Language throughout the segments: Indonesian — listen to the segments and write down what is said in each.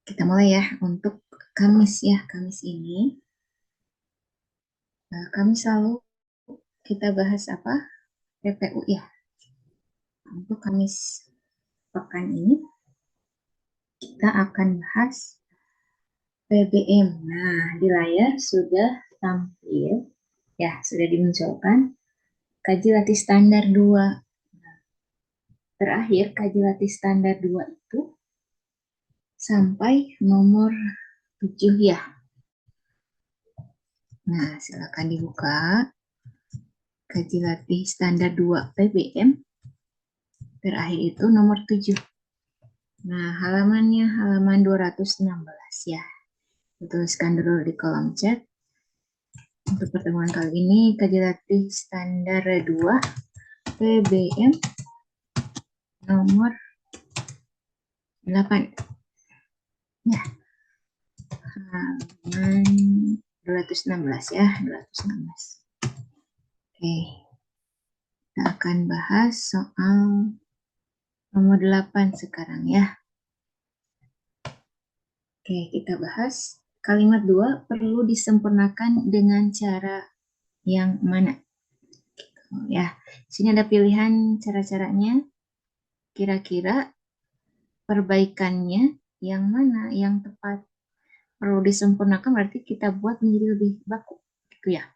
Kita mulai ya untuk Kamis ya. Kamis ini kami selalu kita bahas apa? PPU ya. Untuk Kamis pekan ini kita akan bahas PBM. Nah, di layar sudah tampil ya, sudah dimunculkan kaji latih standar 2. Terakhir kaji latih standar 2 itu sampai nomor 7 ya. Nah, silakan dibuka kaji latih standar 2 PBM. Terakhir itu nomor 7. Nah, halamannya halaman 216 ya. Tuliskan dulu di kolom chat. Untuk pertemuan kali ini, kaji latih standar 2 PBM nomor 8. Ya, halaman 216 ya, 216. Oke, kita akan bahas soal nomor 8 sekarang ya. Oke, kita bahas kalimat 2 perlu disempurnakan dengan cara yang mana? Ya, sini ada pilihan cara-caranya. Kira-kira perbaikannya yang mana yang tepat? Perlu disempurnakan berarti kita buat menjadi lebih baku, gitu ya,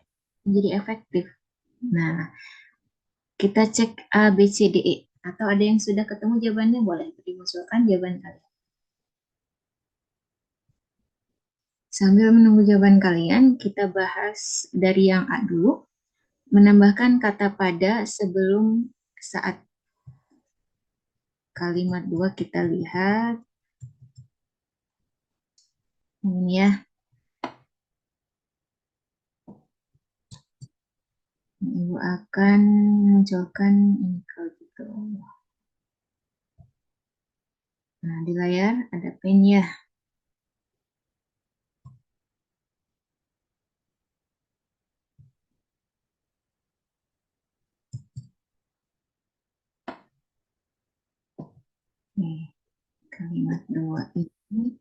menjadi efektif. Nah, kita cek A, B, C, D, E. Atau ada yang sudah ketemu jawabannya, boleh dimunculkan jawaban kalian. Sambil menunggu jawaban kalian, kita bahas dari yang A dulu. Menambahkan kata pada sebelum saat. Kalimat 2 kita lihat. Ini ya. Ibu akan munculkan ini kalau gitu. Nah, di layar ada pen ya. Nih, kalimat 2 ini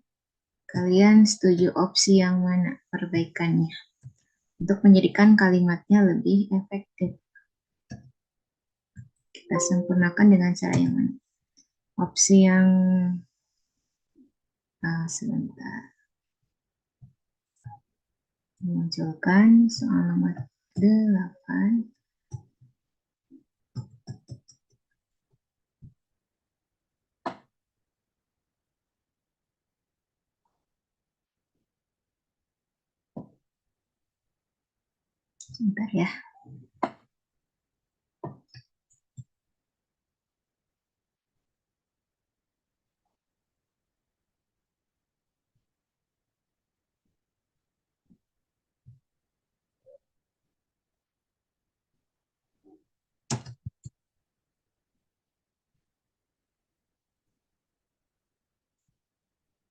kalian setuju opsi yang mana perbaikannya untuk menjadikan kalimatnya lebih efektif? Kita sempurnakan dengan cara yang mana? Opsi yang sebentar. Munculkan soal nomor 8. Sebentar ya.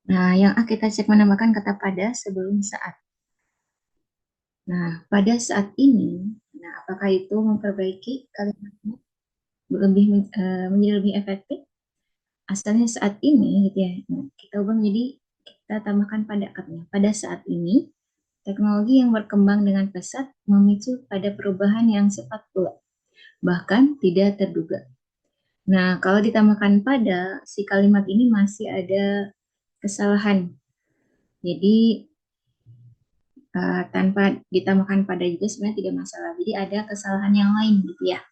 Nah, yang A kita cek menambahkan kata pada sebelum saat. Nah, pada saat ini, nah apakah itu memperbaiki kalimatnya lebih menjadi lebih efektif? Asalnya saat ini gitu ya. Nah, kita ubah menjadi kita tambahkan pada katanya. Pada saat ini, teknologi yang berkembang dengan pesat memicu pada perubahan yang cepat pula, bahkan tidak terduga. Nah, kalau ditambahkan pada, si kalimat ini masih ada kesalahan. Jadi, tanpa ditambahkan pada juga sebenarnya tidak masalah. Jadi, ada kesalahan yang lain gitu ya.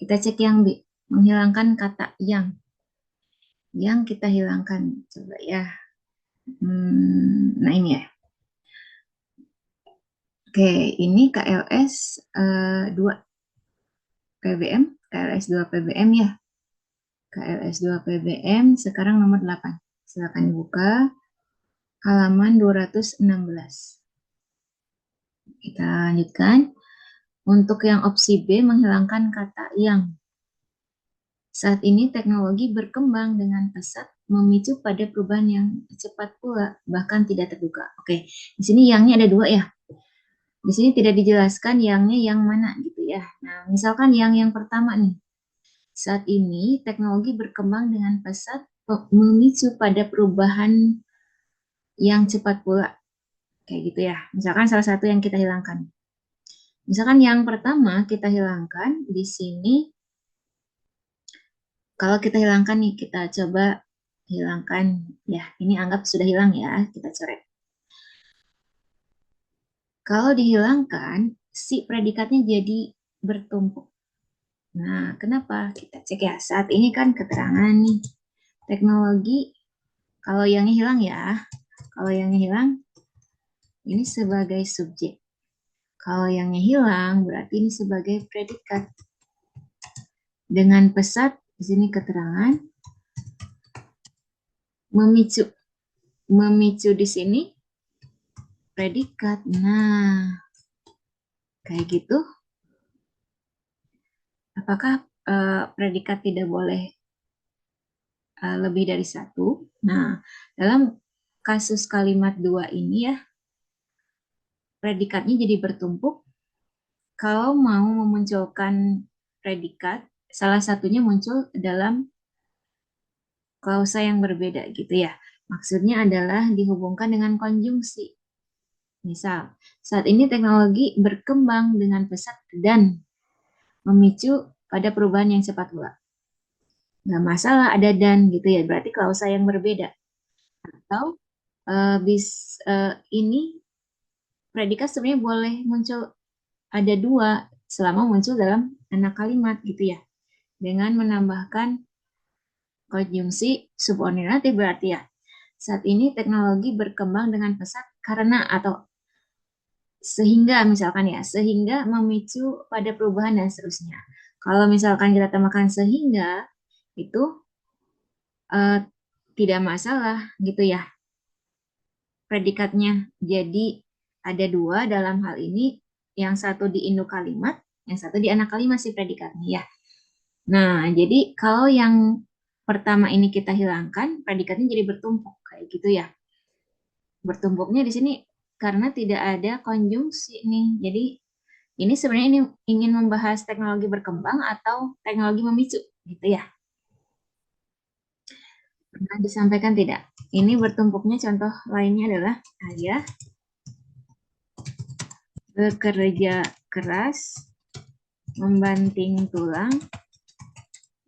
Kita cek yang B, menghilangkan kata yang. Yang kita hilangkan, coba ya. Nah, ini ya. Oke, ini KLS 2 PBM, KLS 2 PBM ya. KLS 2 PBM sekarang nomor 8. Silakan dibuka halaman 216. Kita lanjutkan. Untuk yang opsi B menghilangkan kata yang. Saat ini teknologi berkembang dengan pesat memicu pada perubahan yang cepat pula, bahkan tidak terduga. Oke, di sini yangnya ada 2 ya. Di sini tidak dijelaskan yangnya yang mana gitu ya. Nah, misalkan yang pertama nih. Saat ini teknologi berkembang dengan pesat memicu pada perubahan yang cepat pula. Kayak gitu ya. Misalkan salah satu yang kita hilangkan. Misalkan yang pertama kita hilangkan di sini. Kalau kita hilangkan nih, kita coba hilangkan. Ya, ini anggap sudah hilang ya. Kita coret. Kalau dihilangkan, si predikatnya jadi bertumpuk. Nah, kenapa? Kita cek ya. Saat ini kan keterangan nih. Teknologi, kalau yangnya hilang ya. Kalau yangnya hilang, ini sebagai subjek. Kalau yangnya hilang, berarti ini sebagai predikat. Dengan pesat, di sini keterangan. Memicu. Memicu di sini predikat. Nah, kayak gitu. Apakah predikat tidak boleh lebih dari satu? Nah, dalam kasus kalimat dua ini ya, predikatnya jadi bertumpuk. Kalau mau memunculkan predikat, salah satunya muncul dalam klausa yang berbeda gitu ya. Maksudnya adalah dihubungkan dengan konjungsi. Misal, saat ini teknologi berkembang dengan pesat dan memicu pada perubahan yang cepat pula. Nggak masalah ada dan gitu ya, berarti klausa yang berbeda. Atau ini predikat sebenarnya boleh muncul ada dua selama muncul dalam anak kalimat gitu ya. Dengan menambahkan konjungsi subordinatif berarti ya. Saat ini teknologi berkembang dengan pesat karena atau sehingga misalkan ya, sehingga memicu pada perubahan dan seterusnya. Kalau misalkan kita tambahkan sehingga itu eh, tidak masalah gitu ya. Predikatnya jadi ada dua dalam hal ini, yang satu di induk kalimat, yang satu di anak kalimat si predikatnya ya. Nah, jadi kalau yang pertama ini kita hilangkan, predikatnya jadi bertumpuk kayak gitu ya. Bertumpuknya di sini karena tidak ada konjungsi nih. Jadi ini sebenarnya ini ingin membahas teknologi berkembang atau teknologi memicu gitu ya. Pernah disampaikan tidak? Ini bertumpuknya contoh lainnya adalah ayah bekerja keras, membanting tulang,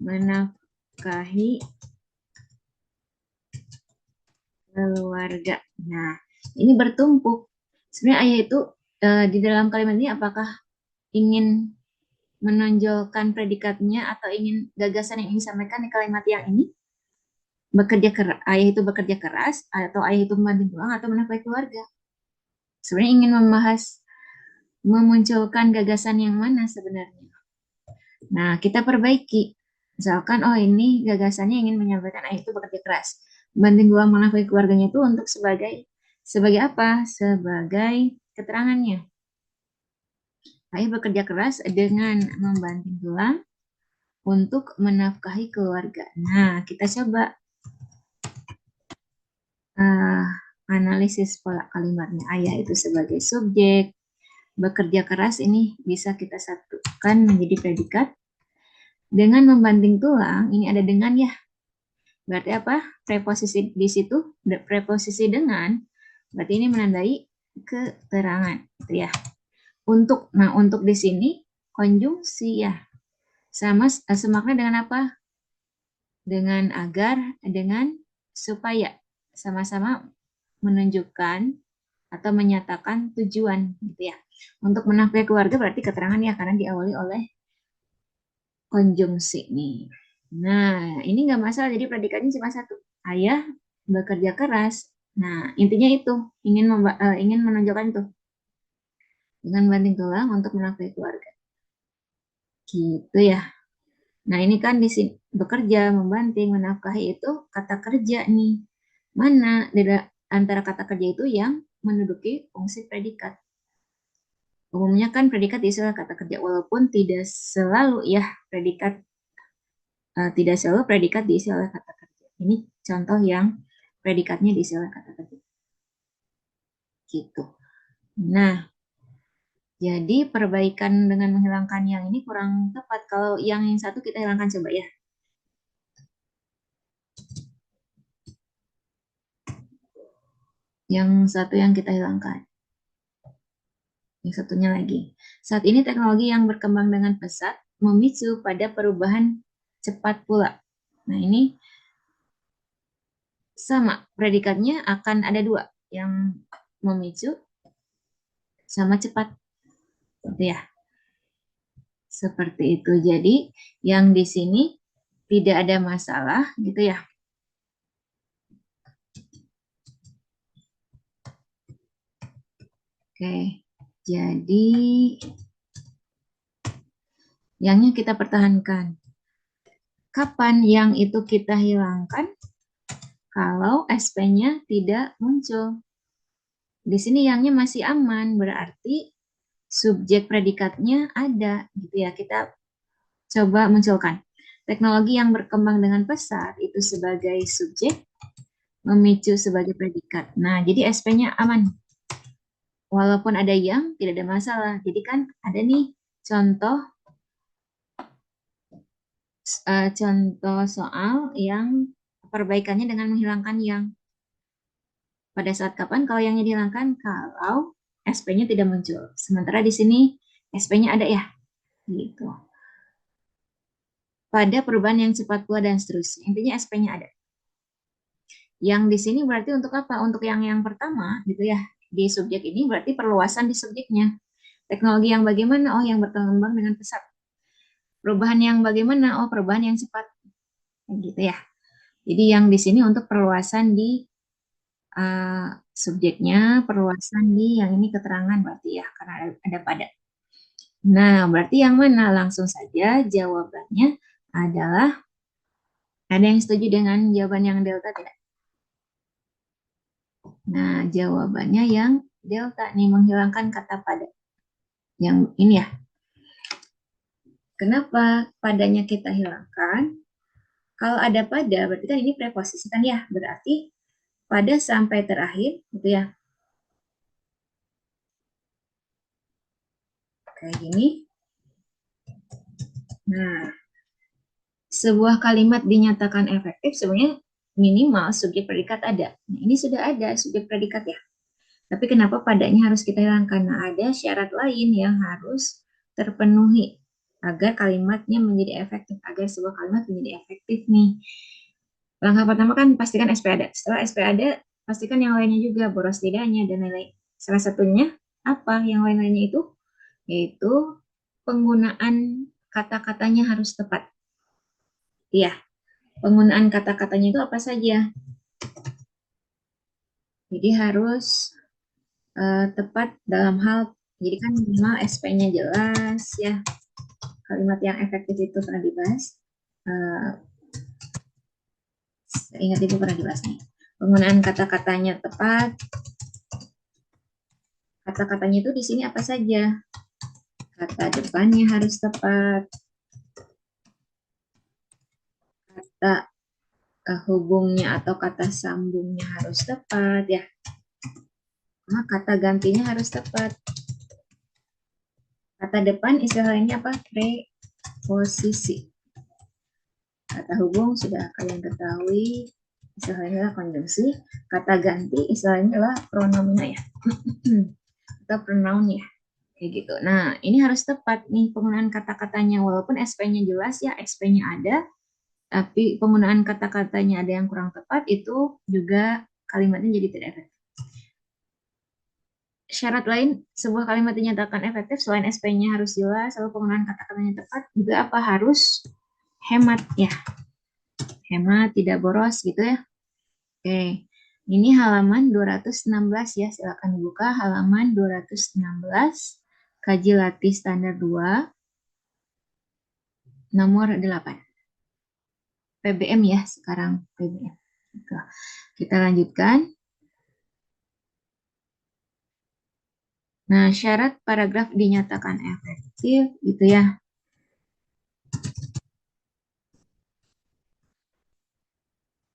menafkahi keluarga. Nah, ini bertumpuk. Sebenarnya ayah itu di dalam kalimat ini apakah ingin menonjolkan predikatnya atau ingin gagasan yang ingin disampaikan di kalimat yang ini? Bekerja keras, ayah itu bekerja keras, atau ayah itu membanting tulang, atau menafkahi keluarga. Sebenarnya ingin membahas, memunculkan gagasan yang mana sebenarnya. Nah, kita perbaiki. Misalkan, oh ini gagasannya ingin menyampaikan ayah itu bekerja keras. Banting tulang menafkahi keluarganya itu untuk sebagai apa? Sebagai keterangannya. Ayah bekerja keras dengan membanting tulang untuk menafkahi keluarga. Nah, kita coba uh, analisis pola kalimatnya. Ayah itu sebagai subjek, bekerja keras ini bisa kita satukan menjadi predikat. Dengan membanting tulang, ini ada dengan ya. Berarti apa? Preposisi di situ, preposisi dengan, berarti ini menandai keterangan, gitu ya. Untuk di sini konjungsi ya, sama semakna dengan apa? Dengan agar, dengan supaya, sama-sama menunjukkan atau menyatakan tujuan, gitu ya. Untuk menafkahi keluarga berarti keterangan ya, karena diawali oleh konjungsi nih. Nah, ini nggak masalah, jadi predikatnya cuma satu. Ayah bekerja keras. Nah, intinya itu, ingin menunjukkan itu. Dengan banting tulang untuk menafkahi keluarga. Gitu ya. Nah, ini kan di sini bekerja, membanting, menafkahi itu kata kerja nih. Mana antara kata kerja itu yang menduduki fungsi predikat. Umumnya kan predikat diisi oleh kata kerja, walaupun tidak selalu ya predikat tidak selalu predikat diisi oleh kata kerja. Ini contoh yang predikatnya diisi oleh kata kerja. Gitu. Nah, jadi perbaikan dengan menghilangkan yang ini kurang tepat. Kalau yang satu kita hilangkan coba ya. Yang satu yang kita hilangkan. Yang satunya lagi. Saat ini teknologi yang berkembang dengan pesat memicu pada perubahan cepat pula. Nah, ini sama. Predikatnya akan ada dua. Yang memicu sama cepat. Gitu ya. Seperti itu. Jadi, yang di sini tidak ada masalah gitu ya. Oke. Jadi, yangnya kita pertahankan. Kapan yang itu kita hilangkan? Kalau SP-nya tidak muncul. Di sini yangnya masih aman, berarti subjek predikatnya ada gitu ya. Kita coba munculkan. Teknologi yang berkembang dengan pesat itu sebagai subjek, memicu sebagai predikat. Nah, jadi SP-nya aman. Walaupun ada yang tidak ada masalah. Jadi kan ada nih contoh contoh soal yang perbaikannya dengan menghilangkan yang. Pada saat kapan kalau yangnya dihilangkan? Kalau SP-nya tidak muncul. Sementara di sini SP-nya ada ya. Gitu. Pada perubahan yang cepat pula dan seterusnya. Intinya SP-nya ada. Yang di sini berarti untuk apa? Untuk yang pertama gitu ya. Di subjek ini berarti perluasan di subjeknya. Teknologi yang bagaimana? Oh, yang berkembang dengan pesat. Perubahan yang bagaimana? Oh, perubahan yang cepat. Gitu ya. Jadi yang di sini untuk perluasan di subjeknya, perluasan di yang ini keterangan berarti ya, karena ada pada. Nah, berarti yang mana? Langsung saja jawabannya adalah, ada yang setuju dengan jawaban yang delta tidak? Nah, jawabannya yang delta nih, menghilangkan kata pada. Yang ini ya. Kenapa padanya kita hilangkan? Kalau ada pada, berarti kan ini preposisi kan ya, berarti pada sampai terakhir, gitu ya. Kayak gini. Nah, sebuah kalimat dinyatakan efektif sebenarnya minimal subjek predikat ada. Nah, ini sudah ada subjek predikat ya. Tapi kenapa padanya harus kita hilangkan? Nah, ada syarat lain yang harus terpenuhi agar kalimatnya menjadi efektif, agar sebuah kalimat menjadi efektif nih. Langkah pertama kan pastikan SP ada. Setelah SP ada, pastikan yang lainnya juga, boros tidaknya, dan lain-lain. Salah satunya apa yang lain-lainnya itu? Yaitu penggunaan kata-katanya harus tepat. Iya, penggunaan kata-katanya itu apa saja? Jadi harus tepat dalam hal, jadi kan minimal SP-nya jelas ya. Kalimat yang efektif itu pernah dibahas. Uh, ingat itu pernah dibahas nih. Penggunaan kata-katanya tepat. Kata-katanya itu di sini apa saja? Kata depannya harus tepat. Kata hubungnya atau kata sambungnya harus tepat ya. Nah, kata gantinya harus tepat. Kata depan istilah lainnya apa? Preposisi. Kata hubung sudah kalian ketahui, istilahnya adalah konjungsi. Kata ganti istilahnya adalah pronomina ya. Atau pronoun ya. Kayak gitu. Nah, ini harus tepat nih penggunaan kata-katanya. Walaupun SP-nya jelas ya, SP-nya ada, tapi penggunaan kata-katanya ada yang kurang tepat, itu juga kalimatnya jadi tidak efektif. Syarat lain, sebuah kalimat dinyatakan efektif selain SP-nya harus jelas, lalu penggunaan kata-katanya tepat, juga apa? Harus hemat ya. Hemat, tidak boros gitu ya. Oke, ini halaman 216 ya, silakan dibuka halaman 216, kaji latih standar 2, nomor 8. PBM ya, sekarang PBM. Gitu. Kita lanjutkan. Nah, syarat paragraf dinyatakan efektif gitu ya.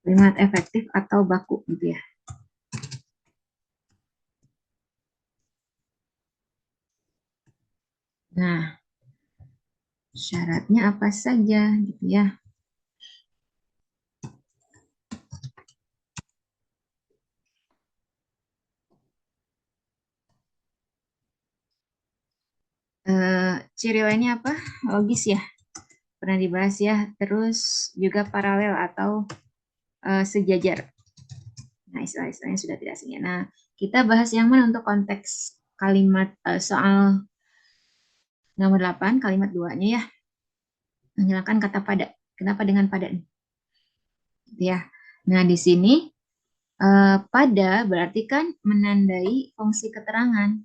Kalimat efektif atau baku gitu ya. Nah, syaratnya apa saja gitu ya. Ciri lainnya apa? Logis ya, pernah dibahas ya. Terus juga paralel atau sejajar. Nah, istilah-istilahnya sudah tidak asing ya. Nah, kita bahas yang mana untuk konteks kalimat soal nomor 8, kalimat duanya ya. Menghilangkan kata pada. Kenapa dengan pada nih? Ya. Nah, di sini pada berarti kan menandai fungsi keterangan.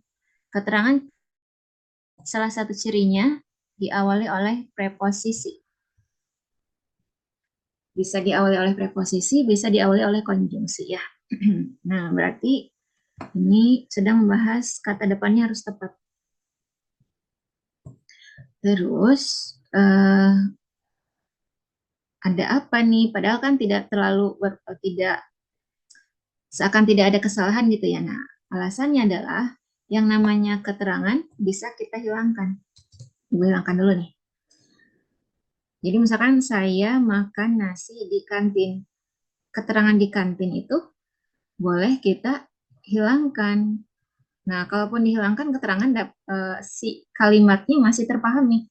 Keterangan salah satu cirinya diawali oleh preposisi. Bisa diawali oleh preposisi, bisa diawali oleh konjungsi ya. Nah, berarti ini sedang membahas kata depannya harus tepat. Terus ada apa nih? Padahal kan tidak terlalu tidak seakan tidak ada kesalahan gitu ya. Nah, alasannya adalah yang namanya keterangan bisa kita hilangkan. Gue hilangkan dulu nih. Jadi misalkan saya makan nasi di kantin. Keterangan di kantin itu boleh kita hilangkan. Nah, kalaupun dihilangkan keterangan si kalimatnya masih terpahami.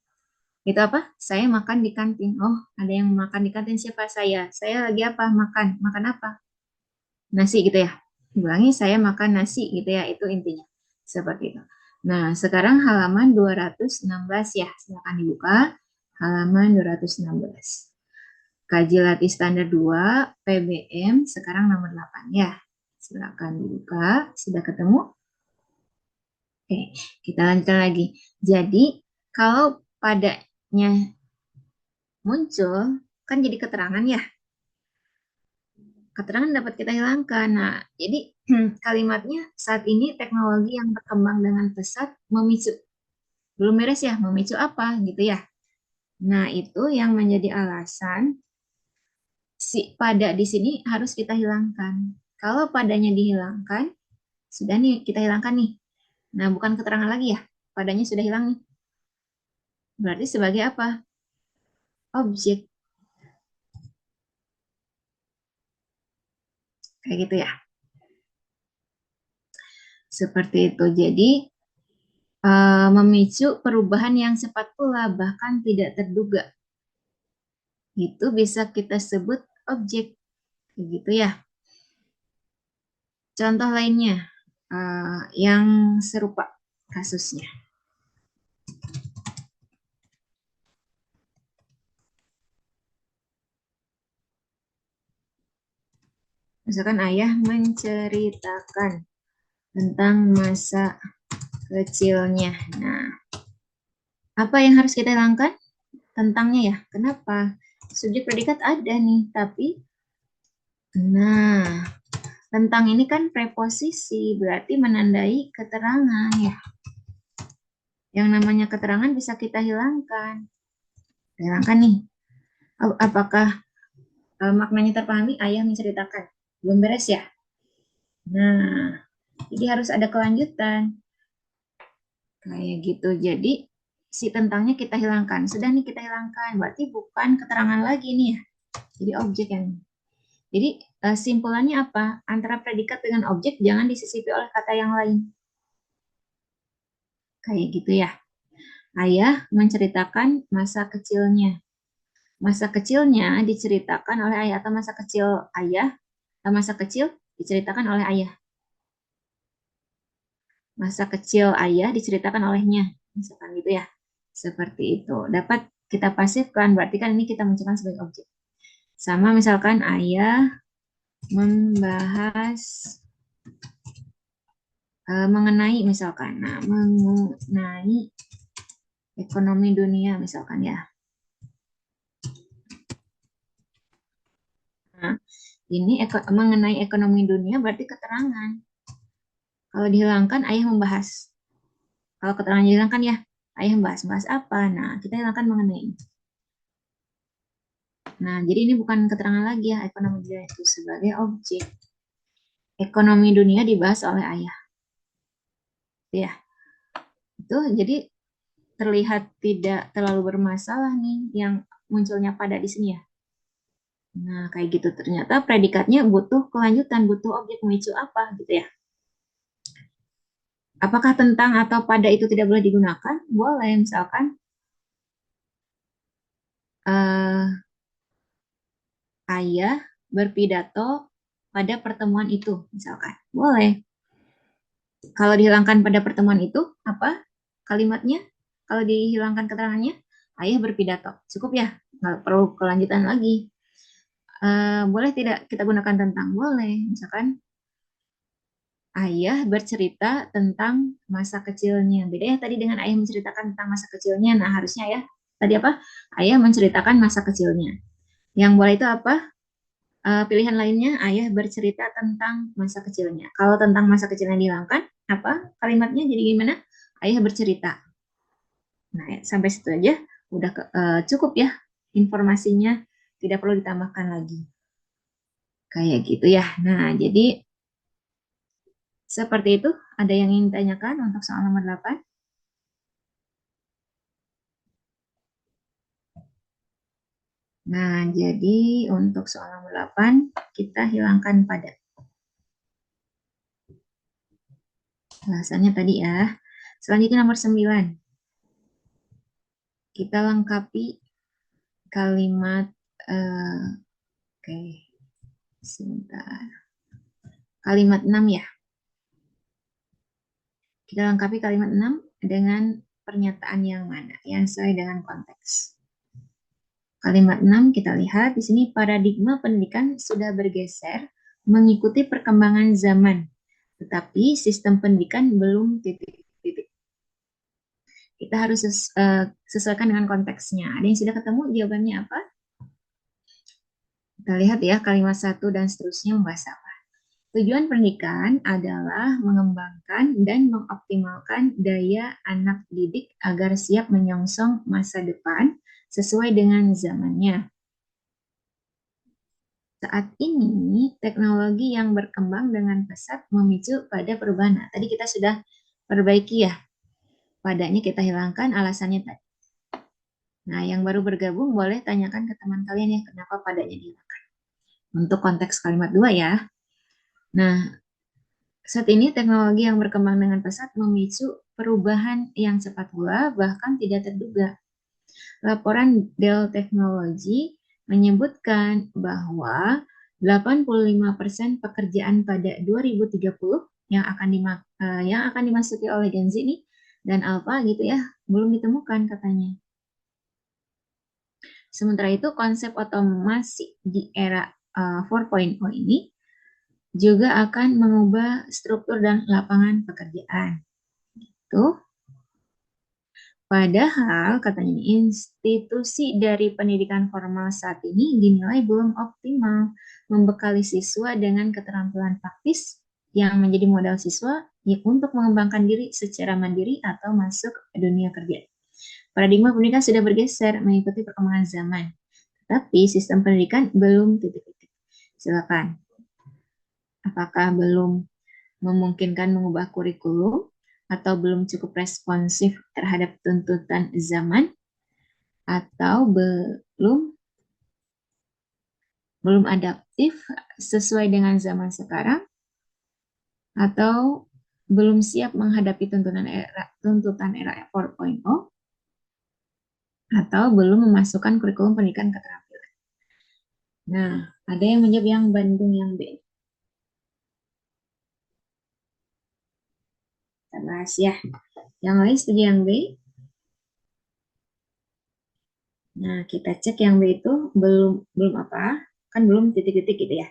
Itu apa? Saya makan di kantin. Oh, ada yang makan di kantin, siapa saya? Saya lagi apa? Makan. Makan apa? Nasi gitu ya. Ulangi, saya makan nasi gitu ya. Itu intinya. Seperti itu. Nah, sekarang halaman 216 ya. Silakan dibuka. Halaman 216. Kaji latih standar 2 PBM sekarang nomor 8 ya. Silakan dibuka. Sudah ketemu? Oke, kita lanjutkan lagi. Jadi, kalau padanya muncul, kan jadi keterangan ya. Keterangan dapat kita hilangkan. Nah, jadi kalimatnya saat ini teknologi yang berkembang dengan pesat memicu. Belum beres ya, memicu apa gitu ya. Nah, itu yang menjadi alasan si pada di sini harus kita hilangkan. Kalau padanya dihilangkan, sudah nih kita hilangkan nih. Nah, bukan keterangan lagi ya. Padanya sudah hilang nih. Berarti sebagai apa? Objek. Kayak gitu ya. Seperti itu. Jadi, memicu perubahan yang cepat pula, bahkan tidak terduga. Itu bisa kita sebut objek. Kayak gitu ya. Contoh lainnya, yang serupa kasusnya. Misalkan ayah menceritakan tentang masa kecilnya. Nah, apa yang harus kita hilangkan? Tentangnya ya. Kenapa? Subjek predikat ada nih, tapi nah, tentang ini kan preposisi, berarti menandai keterangan ya. Yang namanya keterangan bisa kita hilangkan. Hilangkan nih. Apakah maknanya terpahami? Ayah menceritakan. Belum beres ya? Nah, jadi harus ada kelanjutan. Kayak gitu. Jadi si tentangnya kita hilangkan. Sudah nih kita hilangkan. Berarti bukan keterangan lagi nih ya. Jadi objek yang. Jadi simpulannya apa? Antara predikat dengan objek jangan disisipi oleh kata yang lain. Kayak gitu ya. Ayah menceritakan masa kecilnya. Masa kecilnya diceritakan oleh ayah atau masa kecil ayah, masa kecil diceritakan oleh ayah. Masa kecil ayah diceritakan olehnya. Misalkan gitu ya. Seperti itu. Dapat kita pasifkan, berarti kan ini kita munculkan sebagai objek. Sama misalkan ayah membahas mengenai misalkan, nah mengenai ekonomi dunia misalkan ya. Nah, ini mengenai ekonomi dunia berarti keterangan. Kalau dihilangkan, ayah membahas. Kalau keterangan dihilangkan ya, ayah membahas. Membahas apa? Nah, kita hilangkan mengenai. Nah, jadi ini bukan keterangan lagi ya, ekonomi dunia itu sebagai objek. Ekonomi dunia dibahas oleh ayah. Ya, itu jadi terlihat tidak terlalu bermasalah nih yang munculnya pada di sini ya. Nah, kayak gitu ternyata predikatnya butuh kelanjutan, butuh objek memicu apa gitu ya. Apakah tentang atau pada itu tidak boleh digunakan? Boleh, misalkan eh, ayah berpidato pada pertemuan itu, misalkan. Boleh. Kalau dihilangkan pada pertemuan itu, apa kalimatnya? Kalau dihilangkan keterangannya, ayah berpidato. Cukup ya? Nggak perlu kelanjutan lagi. Boleh tidak kita gunakan tentang? Boleh. Misalkan ayah bercerita tentang masa kecilnya. Beda ya tadi dengan ayah menceritakan tentang masa kecilnya. Nah, harusnya ya tadi apa? Ayah menceritakan masa kecilnya. Yang boleh itu apa? Pilihan lainnya ayah bercerita tentang masa kecilnya. Kalau tentang masa kecilnya dihilangkan, apa kalimatnya jadi gimana? Ayah bercerita. Nah, ya, sampai situ aja udah cukup ya informasinya, tidak perlu ditambahkan lagi. Kayak gitu ya. Nah, jadi seperti itu. Ada yang ingin ditanyakan untuk soal nomor 8? Nah, jadi untuk soal nomor 8 kita hilangkan pada. Alasannya tadi ya. Selanjutnya nomor 9. Kita lengkapi kalimat oke, sebentar. Kalimat 6 ya. Kita lengkapi kalimat 6 dengan pernyataan yang mana yang sesuai dengan konteks. Kalimat 6 kita lihat di sini paradigma pendidikan sudah bergeser mengikuti perkembangan zaman, tetapi sistem pendidikan belum titik-titik. Kita harus sesuaikan dengan konteksnya. Ada yang sudah ketemu jawabannya apa? Kita lihat ya kalimat 1 dan seterusnya membahas apa. Tujuan pendidikan adalah mengembangkan dan mengoptimalkan daya anak didik agar siap menyongsong masa depan sesuai dengan zamannya. Saat ini, teknologi yang berkembang dengan pesat memicu pada perubahan. Nah, tadi kita sudah perbaiki ya. Padanya kita hilangkan alasannya tadi. Nah, yang baru bergabung boleh tanyakan ke teman kalian ya, kenapa padanya dihilangkan. Untuk konteks kalimat 2 ya. Nah, saat ini teknologi yang berkembang dengan pesat memicu perubahan yang cepat pula, bahkan tidak terduga. Laporan Dell Technology menyebutkan bahwa 85% pekerjaan pada 2030 yang akan dimasuki oleh Gen Z nih dan Alpha gitu ya, belum ditemukan katanya. Sementara itu konsep otomasi di era 4.0 ini juga akan mengubah struktur dan lapangan pekerjaan. Tuh. Padahal katanya institusi dari pendidikan formal saat ini dinilai belum optimal membekali siswa dengan keterampilan praktis yang menjadi modal siswa untuk mengembangkan diri secara mandiri atau masuk ke dunia kerja. Paradigma pendidikan sudah bergeser mengikuti perkembangan zaman, tapi sistem pendidikan belum titik-titik. Silakan. Apakah belum memungkinkan mengubah kurikulum atau belum cukup responsif terhadap tuntutan zaman atau belum adaptif sesuai dengan zaman sekarang atau belum siap menghadapi tuntutan era 4.0 atau belum memasukkan kurikulum pendidikan keterampilan. Nah, ada yang menjawab yang Bandung yang B. Kita bahas ya. Yang lain setuju yang B? Nah, kita cek yang B itu belum apa? Kan belum titik-titik gitu ya.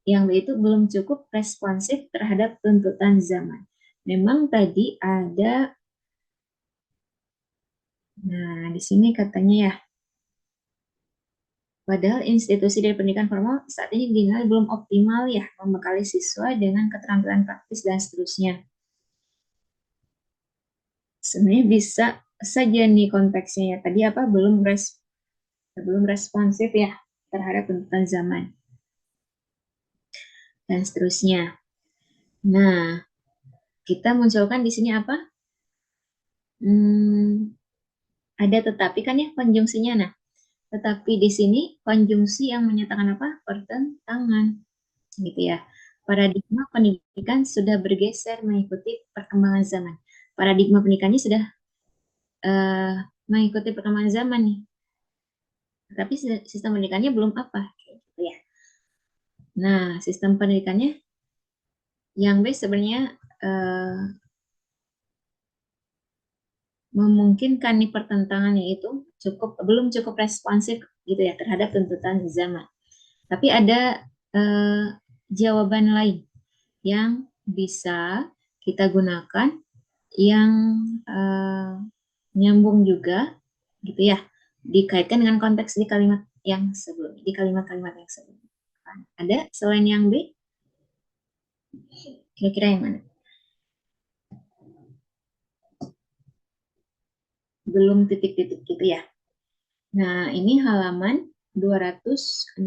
Yang B itu belum cukup responsif terhadap tuntutan zaman. Memang tadi ada, nah di sini katanya ya, padahal institusi dari pendidikan formal saat ini dinilai belum optimal ya membekali siswa dengan keterampilan praktis dan seterusnya. Sebenarnya bisa saja nih konteksnya ya. Tadi apa belum responsif ya terhadap tuntutan zaman dan seterusnya. Nah, kita munculkan di sini apa? Hmm, ada tetapi kan ya konjungsinya. Nah, tetapi di sini konjungsi yang menyatakan apa? Pertentangan, gitu ya. Paradigma pendidikan sudah bergeser mengikuti perkembangan zaman. Paradigma pendidikannya sudah eh, mengikuti perkembangan zaman nih, tapi sistem pendidikannya belum apa, gitu ya. Nah, sistem pendidikannya yang B sebenarnya eh, memungkinkan nih pertentangannya itu belum cukup responsif gitu ya terhadap tuntutan zaman. Tapi ada eh, jawaban lain yang bisa kita gunakan yang eh, nyambung juga gitu ya dikaitkan dengan konteks di kalimat yang sebelumnya, di kalimat-kalimat yang sebelumnya. Ada selain yang B, kira-kira yang mana? Belum titik-titik gitu ya. Nah, ini halaman 216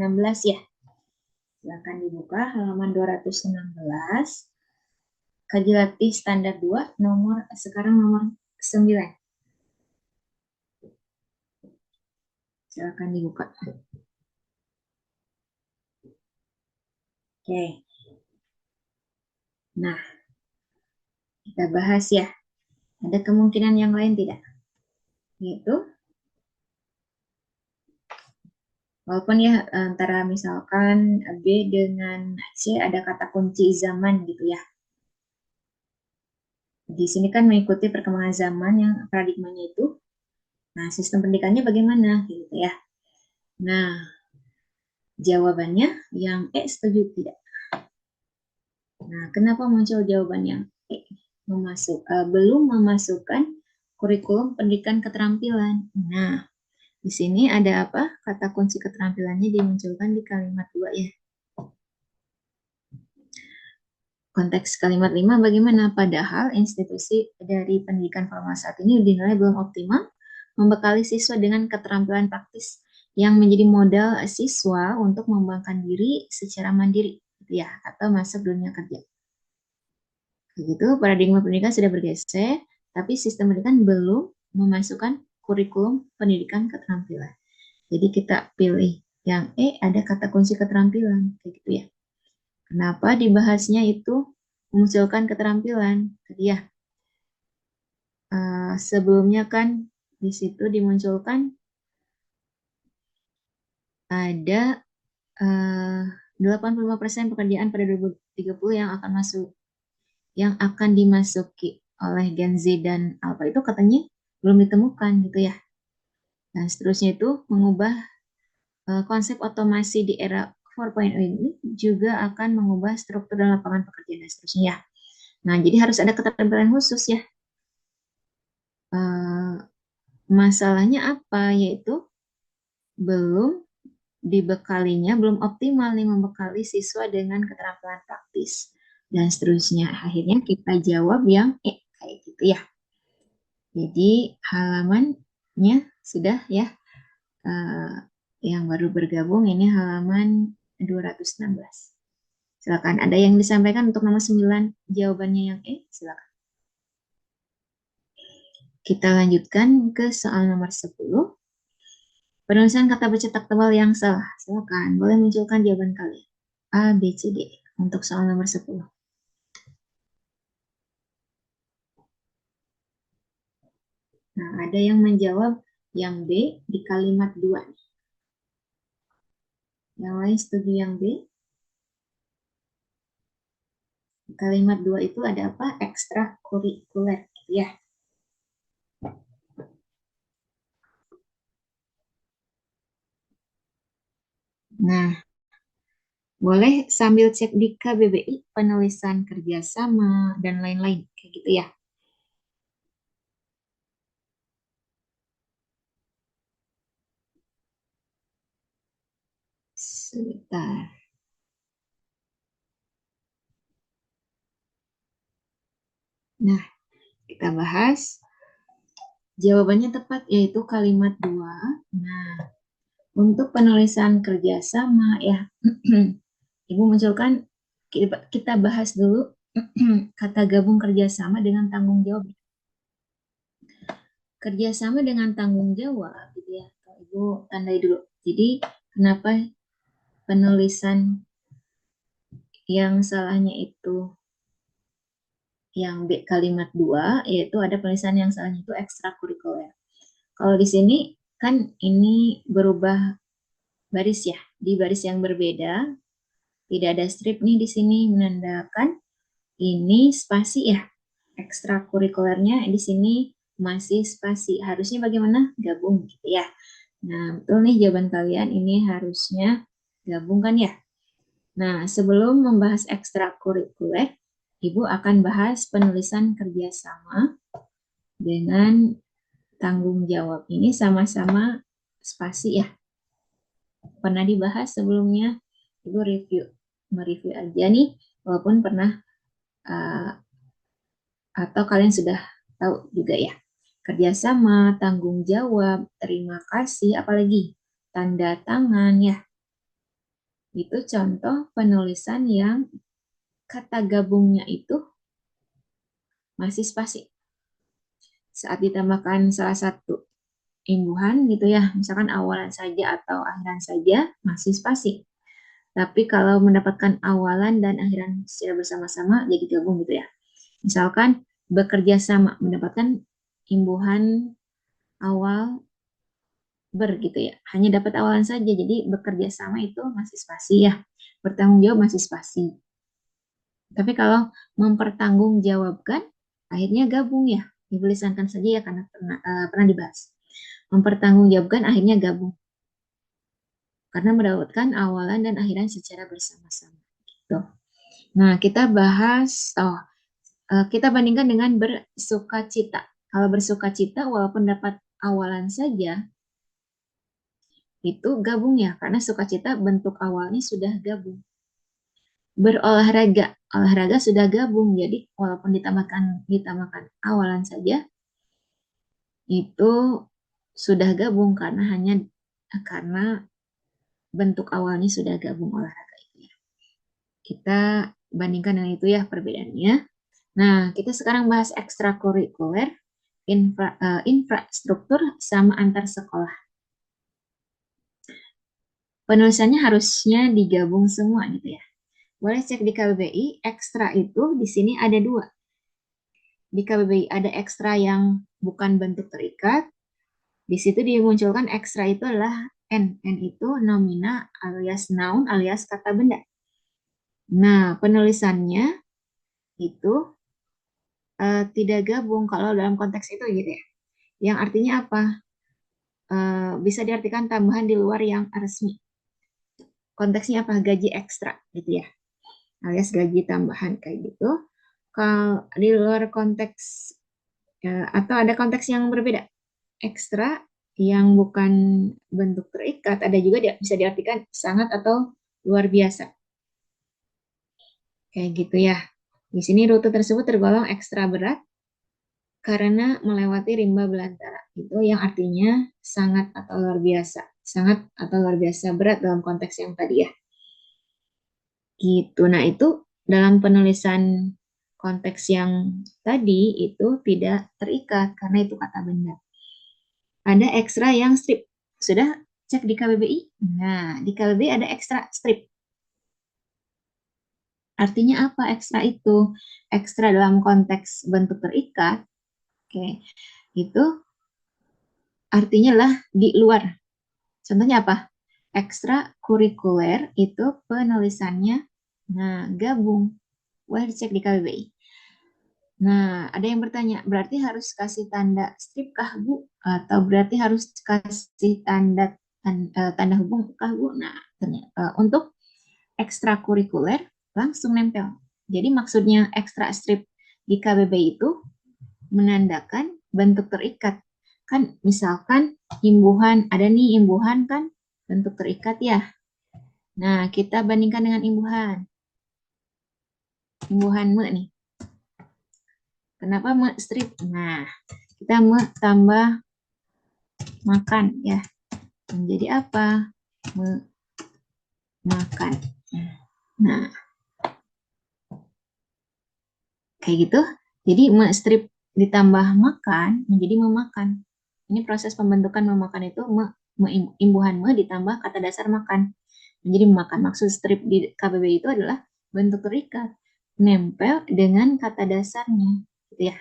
ya. Silakan dibuka halaman 216. Kaji latih standar 2 sekarang nomor 9. Silakan dibuka. Oke. Nah, kita bahas ya. Ada kemungkinan yang lain tidak? Yaitu walaupun ya antara misalkan B dengan C ada kata kunci zaman gitu ya. Di sini kan mengikuti perkembangan zaman yang paradigmanya itu. Nah, sistem pendidikannya bagaimana gitu ya. Nah, jawabannya yang setuju tidak. Nah, kenapa muncul jawaban yang belum memasukkan kurikulum pendidikan keterampilan. Nah, di sini ada apa? Kata kunci keterampilannya dimunculkan di kalimat 2 ya. Konteks kalimat 5 bagaimana? Padahal institusi dari pendidikan formal saat ini dinilai belum optimal membekali siswa dengan keterampilan praktis yang menjadi modal siswa untuk mengembangkan diri secara mandiri gitu ya atau masuk dunia kerja. Begitu, paradigma pendidikan sudah bergeser, tapi sistem pendidikan belum memasukkan kurikulum pendidikan keterampilan. Jadi kita pilih yang ada kata kunci keterampilan kayak gitu ya. Kenapa dibahasnya itu memunculkan keterampilan? Tadi ya, sebelumnya kan di situ dimunculkan ada 85% pekerjaan pada 2030 yang akan dimasuki oleh Gen Z dan Alpha itu katanya belum ditemukan gitu ya. Dan seterusnya itu mengubah konsep otomasi di era 4.0 ini juga akan mengubah struktur dan lapangan pekerjaan dan seterusnya ya. Nah, jadi harus ada keterampilan khusus ya. Eh, Masalahnya apa? Yaitu belum dibekalinya, belum optimal nih membekali siswa dengan keterampilan praktis dan seterusnya. Akhirnya kita jawab yang kayak gitu ya. Jadi halamannya sudah ya. Eh, yang baru bergabung ini halaman 216. Silakan. Ada yang disampaikan untuk nomor 9 jawabannya yang silakan. Kita lanjutkan ke soal nomor 10. Penulisan kata bercetak tebal yang salah. Silakan. Boleh munculkan jawaban kalian. A, B, C, D. Untuk soal nomor 10. Nah, ada yang menjawab yang B di kalimat 2. Yang lain setuju yang B. Di kalimat 2 itu ada apa? Ekstrakurikuler. Ya. Nah, boleh sambil cek di KBBI penulisan kerjasama dan lain-lain. Kayak gitu ya. Sebentar. Nah, kita bahas. Jawabannya tepat yaitu kalimat 2. Nah, untuk penulisan kerjasama ya, Ibu munculkan kita bahas dulu kata gabung kerjasama dengan tanggung jawab. Kerjasama dengan tanggung jawab, gitu ya. Ibu tandai dulu. Jadi kenapa penulisan yang salahnya itu yang B kalimat 2, yaitu ada penulisan yang salahnya itu ekstrakurikuler. Kalau di sini kan ini berubah baris ya, di baris yang berbeda, tidak ada strip nih di sini menandakan ini spasi ya. Ekstrakurikulernya di sini masih spasi. Harusnya bagaimana? Gabung gitu ya. Nah, betul nih jawaban kalian ini harusnya gabung kan ya. Nah, sebelum membahas ekstrakurikuler, Ibu akan bahas penulisan kerjasama dengan tanggung jawab. Ini sama-sama spasi ya. Pernah dibahas sebelumnya, Ibu mereview aja nih, walaupun pernah uh, atau kalian sudah tahu juga ya. Kerjasama, tanggung jawab, terima kasih, apalagi tanda tangan ya. Itu contoh penulisan yang kata gabungnya itu masih spasi. Saat ditambahkan salah satu imbuhan gitu ya, misalkan awalan saja atau akhiran saja masih spasi. Tapi kalau mendapatkan awalan dan akhiran secara bersama-sama jadi gabung gitu ya. Misalkan bekerja sama mendapatkan imbuhan awal gitu ya. Hanya dapat awalan saja. Jadi bekerja sama itu masih spasi ya. Bertanggung jawab masih spasi. Tapi kalau mempertanggungjawabkan akhirnya gabung ya. Ditulisankan saja ya karena pernah dibahas. Mempertanggungjawabkan akhirnya gabung. Karena mendapatkan awalan dan akhiran secara bersama-sama. Gitu. Nah, kita bahas kita bandingkan dengan bersukacita. Kalau bersukacita walaupun dapat awalan saja itu gabung ya karena sukacita bentuk awalnya sudah gabung. Berolahraga, olahraga sudah gabung jadi walaupun ditambahkan awalan saja itu sudah gabung karena bentuk awalnya sudah gabung olahraga itu ya. Kita bandingkan dengan itu ya perbedaannya. Nah, kita sekarang bahas ekstrakurikuler, infrastruktur sama antar sekolah. Penulisannya harusnya digabung semua gitu ya. Boleh cek di KBBI, ekstra itu di sini ada dua. Di KBBI ada ekstra yang bukan bentuk terikat. Di situ dimunculkan ekstra itu adalah N. N itu nomina alias noun alias kata benda. Nah, penulisannya itu tidak gabung kalau dalam konteks itu gitu ya. Yang artinya apa? Bisa diartikan tambahan di luar yang resmi. Konteksnya apa? Gaji ekstra gitu ya. Alias gaji tambahan kayak gitu. Kalau di luar konteks atau ada konteks yang berbeda, ekstra yang bukan bentuk terikat, ada juga bisa diartikan sangat atau luar biasa. Kayak gitu ya. Di sini rute tersebut tergolong ekstra berat karena melewati rimba belantara. Itu yang artinya sangat atau luar biasa. Sangat atau luar biasa berat dalam konteks yang tadi ya. Gitu. Nah, itu dalam penulisan konteks yang tadi itu tidak terikat karena itu kata benda. Ada ekstra yang strip. Sudah cek di KBBI? Nah, di KBBI ada ekstra strip. Artinya apa ekstra itu? Ekstra dalam konteks bentuk terikat, oke, itu artinya lah di luar. Contohnya apa? Ekstra kurikuler itu penulisannya, nah gabung. Boleh dicek di KBBI. Nah, ada yang bertanya, berarti harus kasih tanda strip kah, Bu? Atau berarti harus kasih tanda hubung kah, Bu? Nah, ternyata, untuk ekstrakurikuler langsung nempel. Jadi maksudnya ekstra strip di KBBI itu menandakan bentuk terikat. Kan misalkan imbuhan, ada nih imbuhan kan bentuk terikat ya. Nah, kita bandingkan dengan imbuhan. Imbuhan me nih. Kenapa me strip? Nah, kita me tambah makan ya. Menjadi apa? Makan. Nah, kayak gitu. Jadi me strip ditambah makan menjadi memakan. Ini proses pembentukan memakan itu imbuhan me ditambah kata dasar makan menjadi memakan. Maksud strip di KBBI itu adalah bentuk terikat nempel dengan kata dasarnya, gitu ya.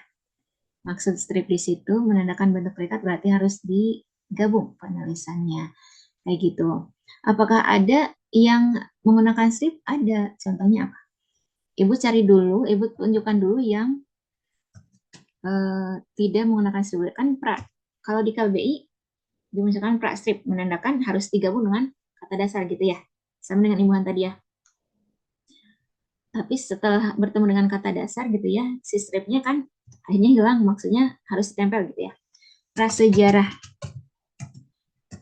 Maksud strip di situ menandakan bentuk terikat berarti harus digabung penulisannya, kayak gitu. Apakah ada yang menggunakan strip? Ada. Contohnya apa? Ibu cari dulu, Ibu tunjukkan dulu yang tidak menggunakan strip. Kan kalau di KBI dimunculkan pra strip menandakan harus digabung dengan kata dasar gitu ya. Sama dengan imbuhan tadi ya. Tapi setelah bertemu dengan kata dasar gitu ya, si stripnya kan akhirnya hilang, maksudnya harus ditempel gitu ya. Prasejarah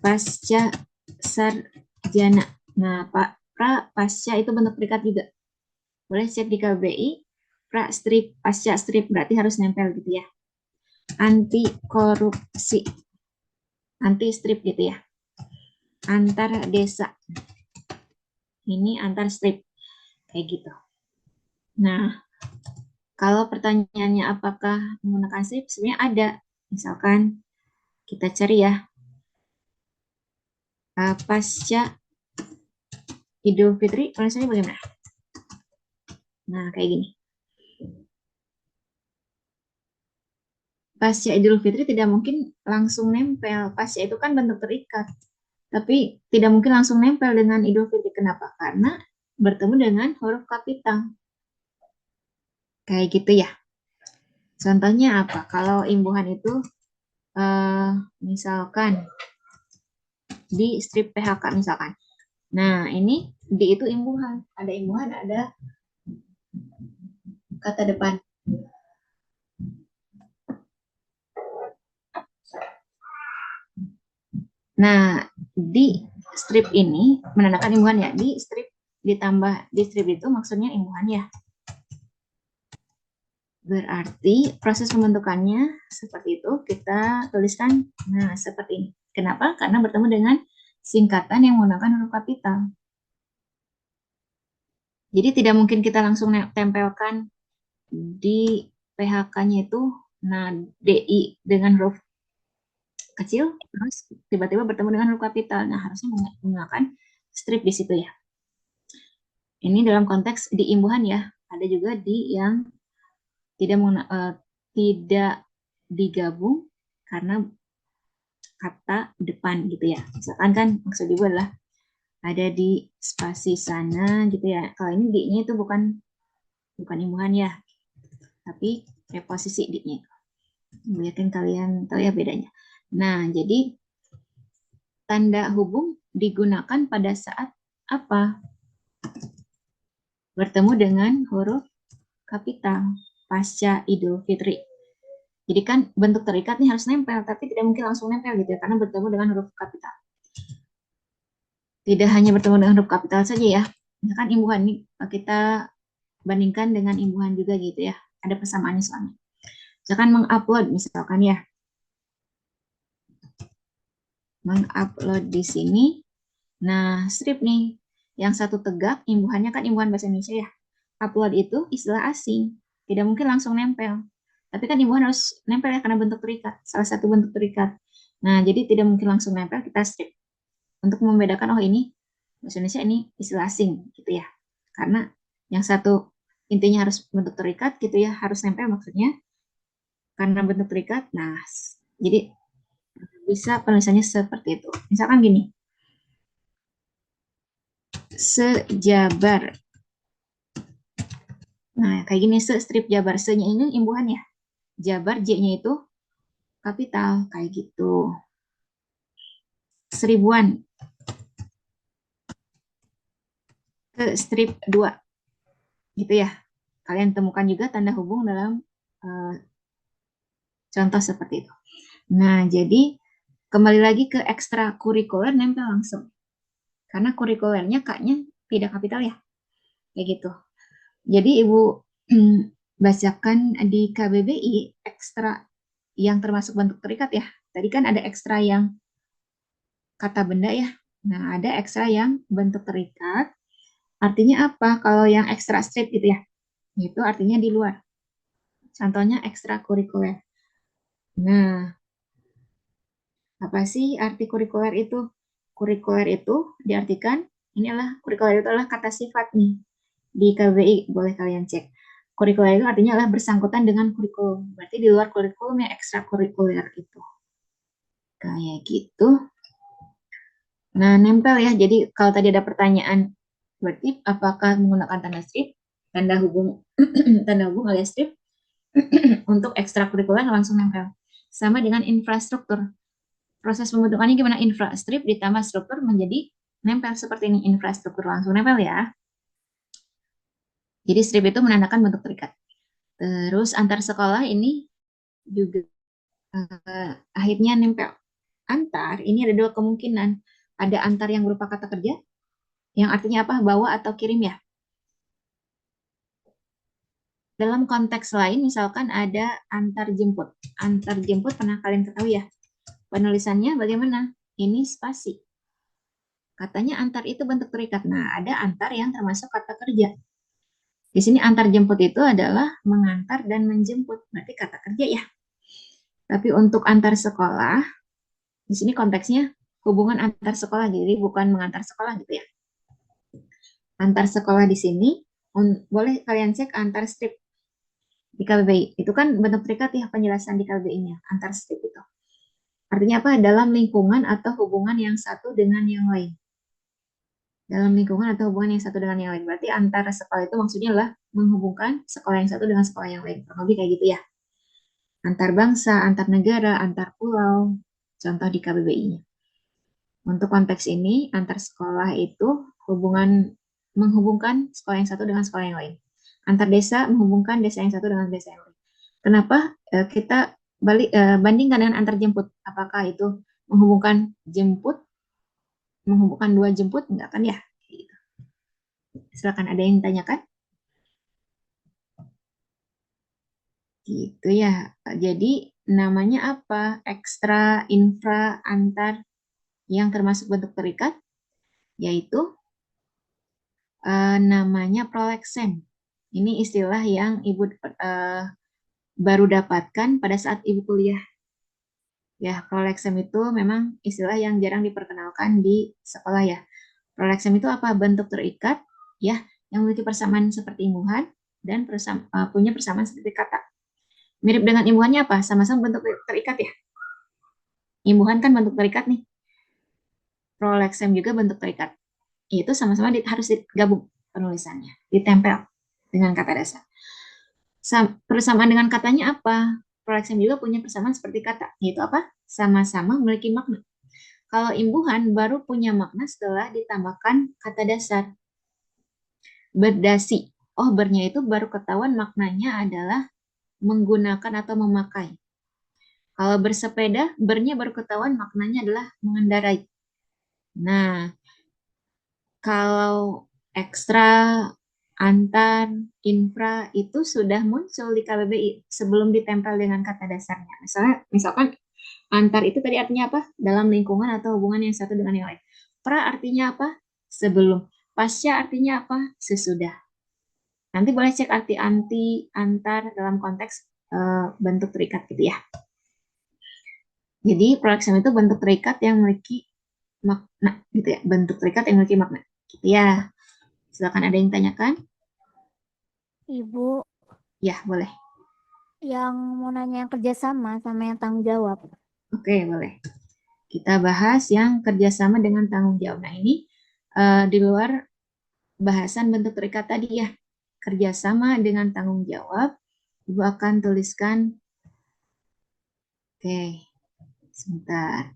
pasca sarjana. Nah, pasca itu bentuk terikat juga. Boleh cek di KBI, pra strip, pasca strip berarti harus nempel gitu ya. Anti korupsi, anti strip gitu ya. Antar desa, ini antar strip kayak gitu. Nah, kalau pertanyaannya apakah menggunakan strip, sebenarnya ada. Misalkan kita cari ya, pasca Idul Fitri, tulisannya bagaimana? Nah, kayak gini. Pasca Idul Fitri tidak mungkin langsung nempel. Pasca itu kan bentuk terikat. Tapi tidak mungkin langsung nempel dengan Idul Fitri. Kenapa? Karena bertemu dengan huruf kapital. Kayak gitu ya. Contohnya apa? Kalau imbuhan itu misalkan di strip PHK misalkan. Nah, ini di itu imbuhan. Ada imbuhan, ada kata depan. Nah, di strip ini menandakan imbuhan ya. Di strip ditambah di strip itu maksudnya imbuhan ya. Berarti proses pembentukannya seperti itu, kita tuliskan nah seperti ini. Kenapa? Karena bertemu dengan singkatan yang menggunakan huruf kapital. Jadi tidak mungkin kita langsung tempelkan di PHK-nya itu nah DI dengan huruf kecil terus tiba-tiba bertemu dengan huruf kapital. Nah, harusnya menggunakan strip di situ ya. Ini dalam konteks di imbuhan ya. Ada juga di yang tidak digabung karena kata depan gitu ya. Misalkan kan maksud ibu adalah ada di spasi sana gitu ya. Kalau ini di-nya itu bukan imbuhan ya, tapi preposisi di-nya. Biarkan kalian tahu ya bedanya. Nah, jadi tanda hubung digunakan pada saat apa? Bertemu dengan huruf kapital pasca Idul Fitri. Jadi kan bentuk terikat nih harus nempel, tapi tidak mungkin langsung nempel gitu ya, karena bertemu dengan huruf kapital. Tidak hanya bertemu dengan huruf kapital saja ya. Misalkan imbuhan ini kita bandingkan dengan imbuhan juga gitu ya. Ada persamaannya soalnya. Misalkan mengupload misalkan ya. Mengupload di sini. Nah, strip nih. Yang satu tegak, imbuhannya kan imbuhan bahasa Indonesia ya. Upload itu istilah asing. Tidak mungkin langsung nempel. Tapi kan imbuhan harus nempel ya karena bentuk terikat. Salah satu bentuk terikat. Nah, jadi tidak mungkin langsung nempel, kita strip. Untuk membedakan, oh ini bahasa Indonesia, ini istilah asing gitu ya. Karena yang satu intinya harus bentuk terikat gitu ya, harus nempel maksudnya karena bentuk terikat. Nah, jadi bisa penulisannya seperti itu. Misalkan gini, sejabar. Nah, kayak gini, strip jabar. Se-nya ini imbuhan ya. Jabar, J-nya itu kapital, kayak gitu. Seribuan. Ke strip 2. Gitu ya. Kalian temukan juga tanda hubung dalam contoh seperti itu. Nah, jadi kembali lagi ke ekstrakurikuler nempel langsung. Karena kurikulernya K-nya tidak kapital ya. Kayak gitu. Jadi Ibu bacakan di KBBI ekstra yang termasuk bentuk terikat ya. Tadi kan ada ekstra yang kata benda ya. Nah, ada ekstra yang bentuk terikat. Artinya apa? Kalau yang ekstra strip gitu ya. Itu artinya di luar. Contohnya ekstrakurikuler. Nah, apa sih arti kurikuler itu? Kurikuler itu diartikan, ini adalah kurikuler itu adalah kata sifat nih. di KBBI boleh kalian cek. Kurikuler itu artinya adalah bersangkutan dengan kurikulum. Berarti di luar kurikulum yang ekstrakurikuler itu. Kayak gitu. Nah, nempel ya. Jadi kalau tadi ada pertanyaan, berarti apakah menggunakan tanda strip, tanda hubung, tanda hubung alias strip untuk ekstrakurikuler langsung nempel. Sama dengan infrastruktur. Proses pembentukannya gimana? Infrastrip ditambah struktur menjadi nempel seperti ini. Infrastruktur langsung nempel ya. Jadi strip itu menandakan bentuk terikat. Terus antar sekolah ini juga akhirnya nempel. Antar ini ada dua kemungkinan. Ada antar yang berupa kata kerja, yang artinya apa? Bawa atau kirim ya. Dalam konteks lain, misalkan ada antar jemput. Antar jemput pernah kalian ketahui ya? Penulisannya bagaimana? Ini spasi. Katanya antar itu bentuk terikat. Nah, ada antar yang termasuk kata kerja. Di sini antar jemput itu adalah mengantar dan menjemput. Berarti kata kerja ya. Tapi untuk antar sekolah, di sini konteksnya hubungan antar sekolah. Jadi bukan mengantar sekolah gitu ya. Antar sekolah di sini, boleh kalian cek antar strip di KBBI. Itu kan bentuk terikat ya penjelasan di KBBI-nya. Antar strip itu. Artinya apa? Dalam lingkungan atau hubungan yang satu dengan yang lain. Dalam lingkungan atau hubungan yang satu dengan yang lain. Berarti antara sekolah itu maksudnya adalah menghubungkan sekolah yang satu dengan sekolah yang lain. Kurang lebih kayak gitu ya. Antar bangsa, antar negara, antar pulau. Contoh di KBBI-nya. Untuk konteks ini, antar sekolah itu menghubungkan sekolah yang satu dengan sekolah yang lain. Antar desa menghubungkan desa yang satu dengan desa yang lain. Kenapa kita bandingkan dengan antar jemput? Apakah itu menghubungkan dua jemput? Enggak kan ya? Silakan ada yang ditanyakan? Gitu ya. Jadi namanya apa? Ekstra, infra, antar yang termasuk bentuk terikat, yaitu namanya proleksen. Ini istilah yang Ibu baru dapatkan pada saat Ibu kuliah. Ya, proleksen itu memang istilah yang jarang diperkenalkan di sekolah ya. Proleksen itu apa? Bentuk terikat ya, yang memiliki persamaan seperti imbuhan dan punya persamaan seperti kata. Mirip dengan imbuhannya apa? Sama-sama bentuk terikat ya. Imbuhan kan bentuk terikat nih. Proleksen juga bentuk terikat. Itu sama-sama harus digabung penulisannya, ditempel dengan kata dasar. Persamaan dengan katanya apa? Proleksen juga punya persamaan seperti kata, yaitu apa? Sama-sama memiliki makna. Kalau imbuhan baru punya makna setelah ditambahkan kata dasar. Berdasi. Oh, bernya itu baru ketahuan maknanya adalah menggunakan atau memakai. Kalau bersepeda, bernya baru ketahuan maknanya adalah mengendarai. Nah, kalau ekstra, antar, infra itu sudah muncul di KBBI sebelum ditempel dengan kata dasarnya. Misalkan antar itu tadi artinya apa? Dalam lingkungan atau hubungan yang satu dengan yang lain. Pra artinya apa? Sebelum. Pasca artinya apa? Sesudah. Nanti boleh cek arti anti, antar dalam konteks bentuk terikat gitu ya. Jadi prolection itu bentuk terikat yang memiliki makna gitu ya. Bentuk terikat yang memiliki makna. Gitu ya. Silakan ada yang tanyakan? Ibu, Ya, boleh. yang mau nanya yang kerjasama sama yang tanggung jawab. Oke, boleh. Kita bahas yang kerjasama dengan tanggung jawab. Nah, ini di luar bahasan bentuk terikat tadi ya. Kerjasama dengan tanggung jawab. Ibu akan tuliskan. Oke, sebentar.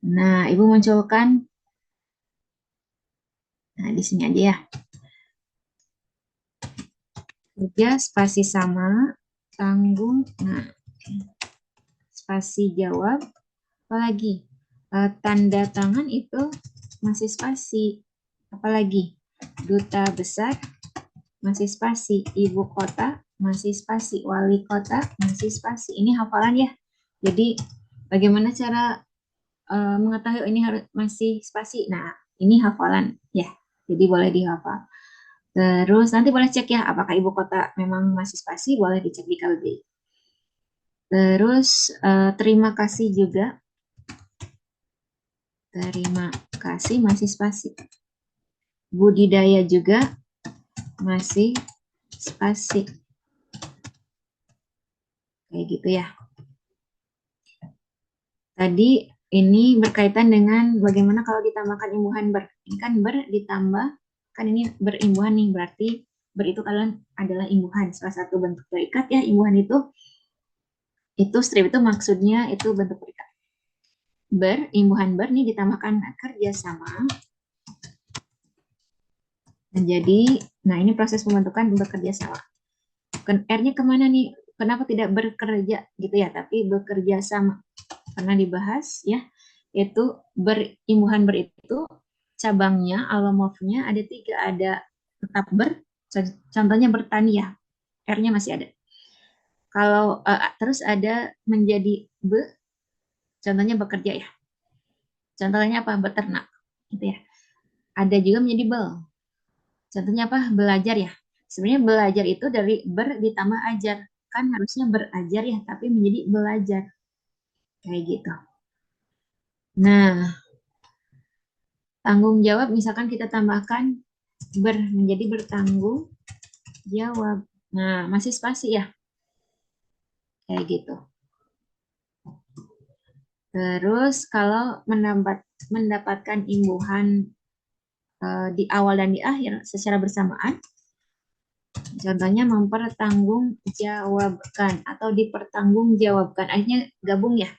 Nah, Ibu munculkan. Nah, di sini aja ya. Kerja spasi sama, tanggung. Nah, spasi jawab. Apalagi? Tanda tangan itu masih spasi. Apalagi? Duta besar masih spasi. Ibu kota masih spasi. Wali kota masih spasi. Ini hafalan ya. Jadi bagaimana cara mengetahui ini harus masih spasi? Nah, ini hafalan ya. Jadi boleh dihafal. Terus nanti boleh cek ya apakah ibu kota memang masih spasi, boleh dicek di KBBI. Terus terima kasih juga. Terima kasih masih spasi. Budidaya juga masih spasi. Kayak gitu ya. Tadi ini berkaitan dengan bagaimana kalau ditambahkan imbuhan ber. Ini kan ber ditambah, kan ini berimbuhan nih, berarti ber itu kalian adalah imbuhan. Salah satu bentuk terikat ya, imbuhan itu strip itu maksudnya itu bentuk terikat. Ber, imbuhan ber nih ditambahkan kerjasama menjadi, nah ini proses pembentukan bekerja sama. R-nya kemana nih? Kenapa tidak bekerja gitu ya, tapi bekerja sama? Pernah dibahas ya, yaitu berimbuhan ber itu cabangnya, alomorfnya ada 3, ada tetap ber, contohnya bertani ya, R-nya masih ada. Kalau terus ada menjadi be, contohnya bekerja ya. Contohnya apa? Beternak, gitu ya. Ada juga menjadi bel. Contohnya apa? Belajar ya. Sebenarnya belajar itu dari ber ditambah ajar. Kan harusnya berajar ya, tapi menjadi belajar. Kayak gitu. Nah, tanggung jawab misalkan kita tambahkan ber menjadi bertanggung jawab. Nah, masih spasi ya. Kayak gitu. Terus kalau mendapatkan imbuhan di awal dan di akhir secara bersamaan, contohnya mempertanggungjawabkan atau dipertanggungjawabkan. Akhirnya gabung ya,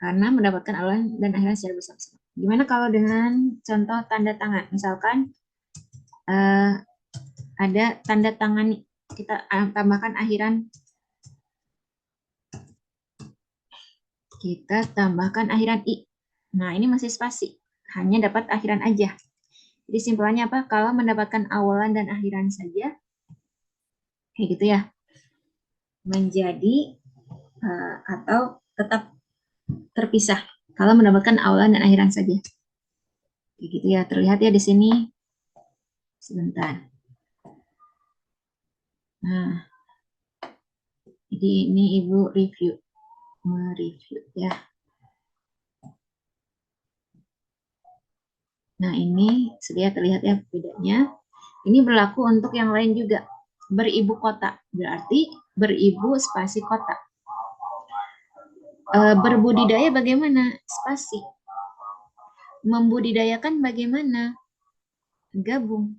karena mendapatkan awalan dan akhirnya secara bersama-sama. Gimana kalau dengan contoh tanda tangan? Misalkan eh, ada tanda tangan, kita tambahkan akhiran, i. Nah, ini masih spasi, hanya dapat akhiran aja. Jadi simpulannya apa? Kalau mendapatkan awalan dan akhiran saja, kayak gitu ya, menjadi atau tetap terpisah. Kalau mendapatkan awalan dan akhiran saja, kayak gitu ya. Terlihat ya di sini. Sebentar. Nah, jadi ini Ibu mereview ya. Nah, ini sudah terlihat ya bedanya. Ini berlaku untuk yang lain juga. Beribu kota, berarti beribu spasi kota. Berbudidaya bagaimana? Spasi. Membudidayakan bagaimana? Gabung.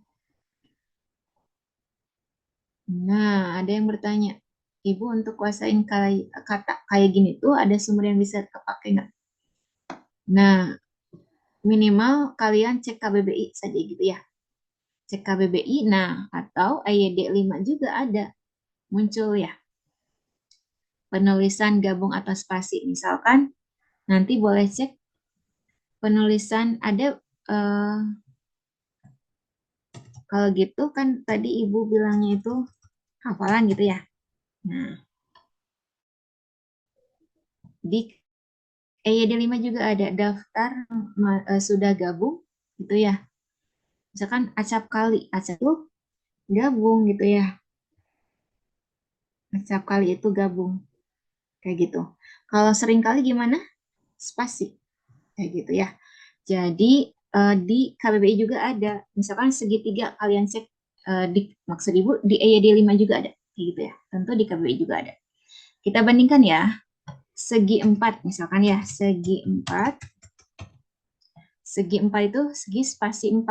Nah, ada yang bertanya, Ibu untuk kuasain kata kayak gini tuh ada sumber yang bisa terpakai nggak? Nah, minimal kalian cek KBBI saja gitu ya. Cek KBBI, nah atau IYD 5 juga ada muncul ya. Penulisan gabung atau spasi. Misalkan nanti boleh cek penulisan ada kalau gitu kan tadi Ibu bilangnya itu hafalan gitu ya. Nah, di EYD 5 juga ada daftar sudah gabung gitu ya. Misalkan acap kali, acap itu gabung gitu ya. Acap kali itu gabung kayak gitu. Kalau sering kali gimana? Spasi kayak gitu ya. Jadi di KBBI juga ada. Misalkan segitiga kalian cek maksud Ibu di EYD 5 juga ada kayak gitu ya. Tentu di KBBI juga ada. Kita bandingkan ya. Segi 4 misalkan ya, segi 4 itu segi spasi 4.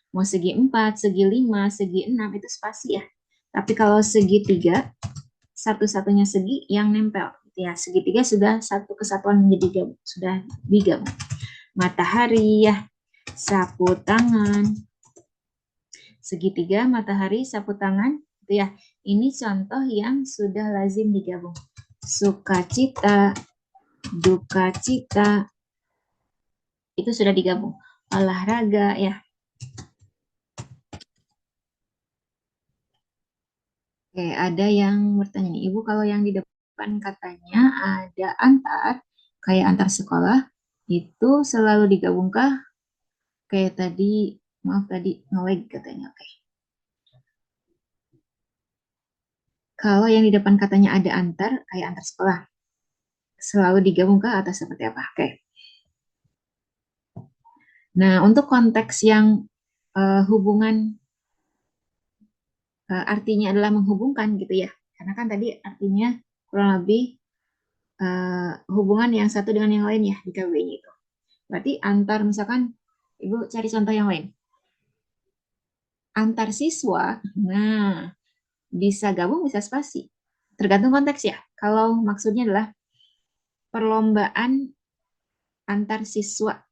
Mau segi 4, segi 5, segi 6 itu spasi ya. Tapi kalau segitiga, satu-satunya segi yang nempel. Ya, segitiga sudah satu kesatuan menjadi gabung, sudah digabung. Matahari ya, sapu tangan. Segitiga, matahari, sapu tangan. Itu ya. Ini contoh yang sudah lazim digabung. Sukacita, duka cita, itu sudah digabung. Olahraga ya. Oke, ada yang bertanya nih, Ibu kalau yang di depan katanya ada antar, kayak antar sekolah, itu selalu digabungkah? Kayak tadi, maaf tadi nge-lag katanya, oke. Kalau yang di depan katanya ada antar, kayak antar sekolah, selalu digabungkah atau seperti apa? Oke. Nah, untuk konteks yang hubungan artinya adalah menghubungkan gitu ya. Karena kan tadi artinya kurang lebih hubungan yang satu dengan yang lain ya di KBBI itu. Berarti antar misalkan Ibu cari contoh yang lain. Antar siswa, nah bisa gabung bisa spasi. Tergantung konteks ya. Kalau maksudnya adalah perlombaan antar siswa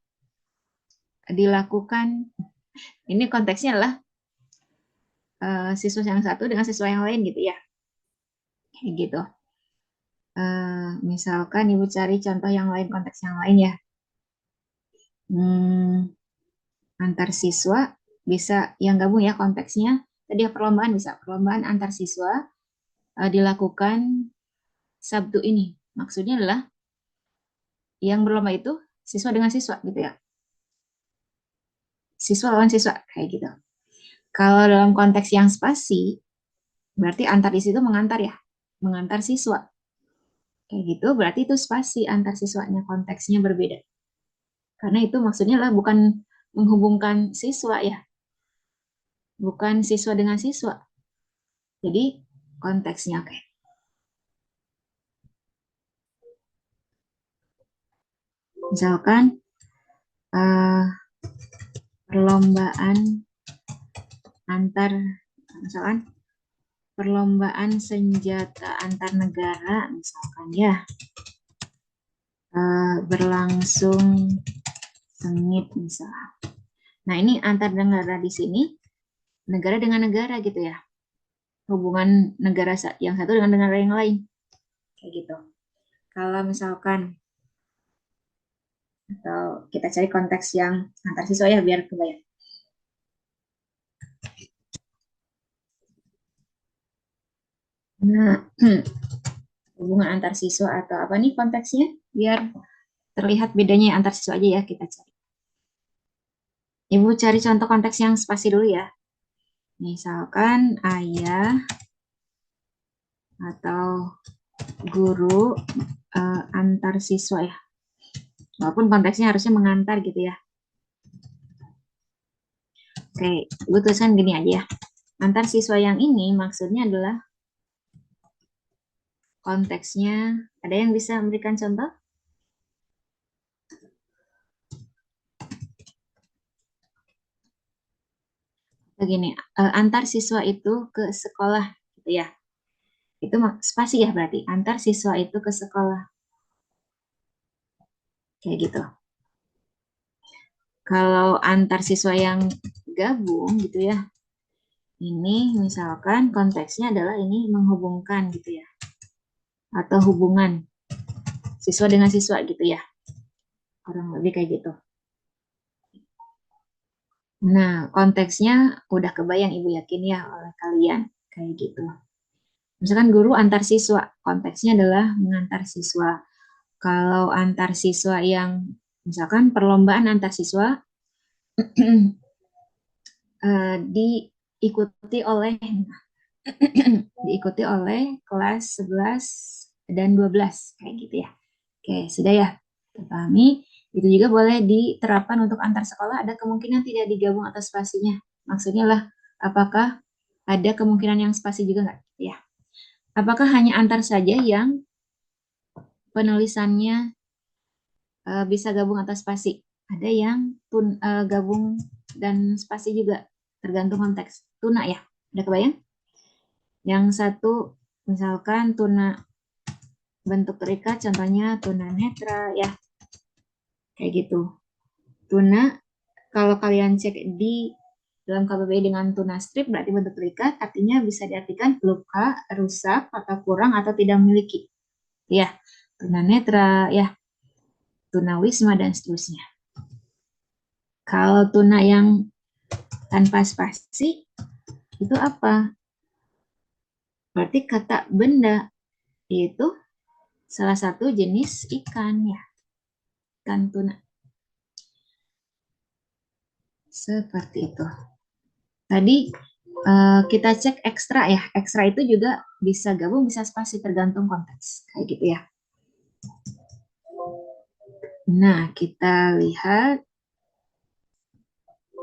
dilakukan, ini konteksnya adalah siswa yang satu dengan siswa yang lain gitu ya. Kayak gitu. Misalkan Ibu cari contoh yang lain, konteks yang lain ya. Hmm, antar siswa bisa yang gabung ya konteksnya. Tadi ya perlombaan bisa. Perlombaan antar siswa dilakukan Sabtu ini. Maksudnya adalah yang berlomba itu siswa dengan siswa gitu ya. Siswa lawan siswa kayak gitu. Kalau dalam konteks yang spasi, berarti antar di situ mengantar ya. Mengantar siswa. Kayak gitu berarti itu spasi antar siswanya, konteksnya berbeda. Karena itu maksudnya lah bukan menghubungkan siswa ya, bukan siswa dengan siswa. Jadi konteksnya oke. Misalkan eh, perlombaan antar, misalkan perlombaan senjata antar negara, misalkan ya berlangsung sengit misalnya. Nah ini antar negara di sini negara dengan negara gitu ya, hubungan negara yang satu dengan negara yang lain kayak gitu. Kalau misalkan atau kita cari konteks yang antar siswa ya biar kebayang. Nah, hubungan antar siswa atau apa nih konteksnya biar terlihat bedanya antar siswa aja ya kita cari. Ibu cari contoh konteks yang spasi dulu ya. Misalkan ayah atau guru antar siswa ya. Walaupun konteksnya harusnya mengantar gitu ya. Oke, ibu tuliskan gini aja ya. Antar siswa yang ini maksudnya adalah konteksnya. Ada yang bisa memberikan contoh? Begini, antar siswa itu ke sekolah gitu ya. Itu spasi ya berarti antar siswa itu ke sekolah kayak gitu. Kalau antar siswa yang gabung gitu ya, ini misalkan konteksnya adalah ini menghubungkan gitu ya, atau hubungan siswa dengan siswa gitu ya, kurang lebih kayak gitu. Nah, konteksnya udah kebayang Ibu yakin ya oleh kalian kayak gitu. Misalkan guru antar siswa, konteksnya adalah mengantar siswa. Kalau antar siswa yang misalkan perlombaan antar siswa diikuti oleh diikuti oleh kelas 11 dan 12 kayak gitu ya. Oke, sudah ya terpahami. Itu juga boleh diterapkan untuk antar sekolah, ada kemungkinan tidak digabung atas spasinya. Maksudnya lah, apakah ada kemungkinan yang spasi juga nggak? Ya. Apakah hanya antar saja yang penulisannya bisa gabung atas spasi? Ada yang gabung dan spasi juga, tergantung konteks. Tuna ya, udah kebayang? Yang satu, misalkan tuna bentuk terikat, contohnya tuna netra ya, kayak gitu. Tuna, kalau kalian cek di dalam KBBI dengan tuna strip berarti bentuk terikat, artinya bisa diartikan luka, rusak, atau kurang, atau tidak memiliki. Ya, tuna netra, ya, tuna wisma, dan seterusnya. Kalau tuna yang tanpa spasi, itu apa? Berarti kata benda itu salah satu jenis ikan ya, ikan tuna. Seperti itu. Tadi kita cek ekstra ya. Ekstra itu juga bisa gabung, bisa spasi tergantung konteks. Kayak gitu ya. Nah, kita lihat.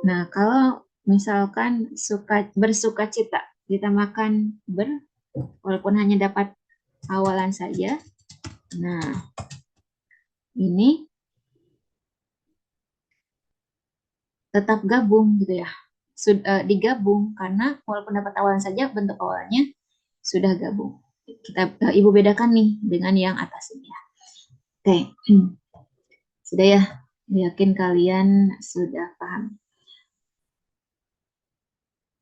Nah, kalau misalkan bersuka cita. ditambahkan ber, walaupun hanya dapat awalan saja. Nah, ini tetap gabung gitu ya. Digabung karena walaupun dapat awalan saja, bentuk awalnya sudah gabung. Ibu bedakan nih dengan yang atas ini ya. Oke, sudah ya. Yakin kalian sudah paham.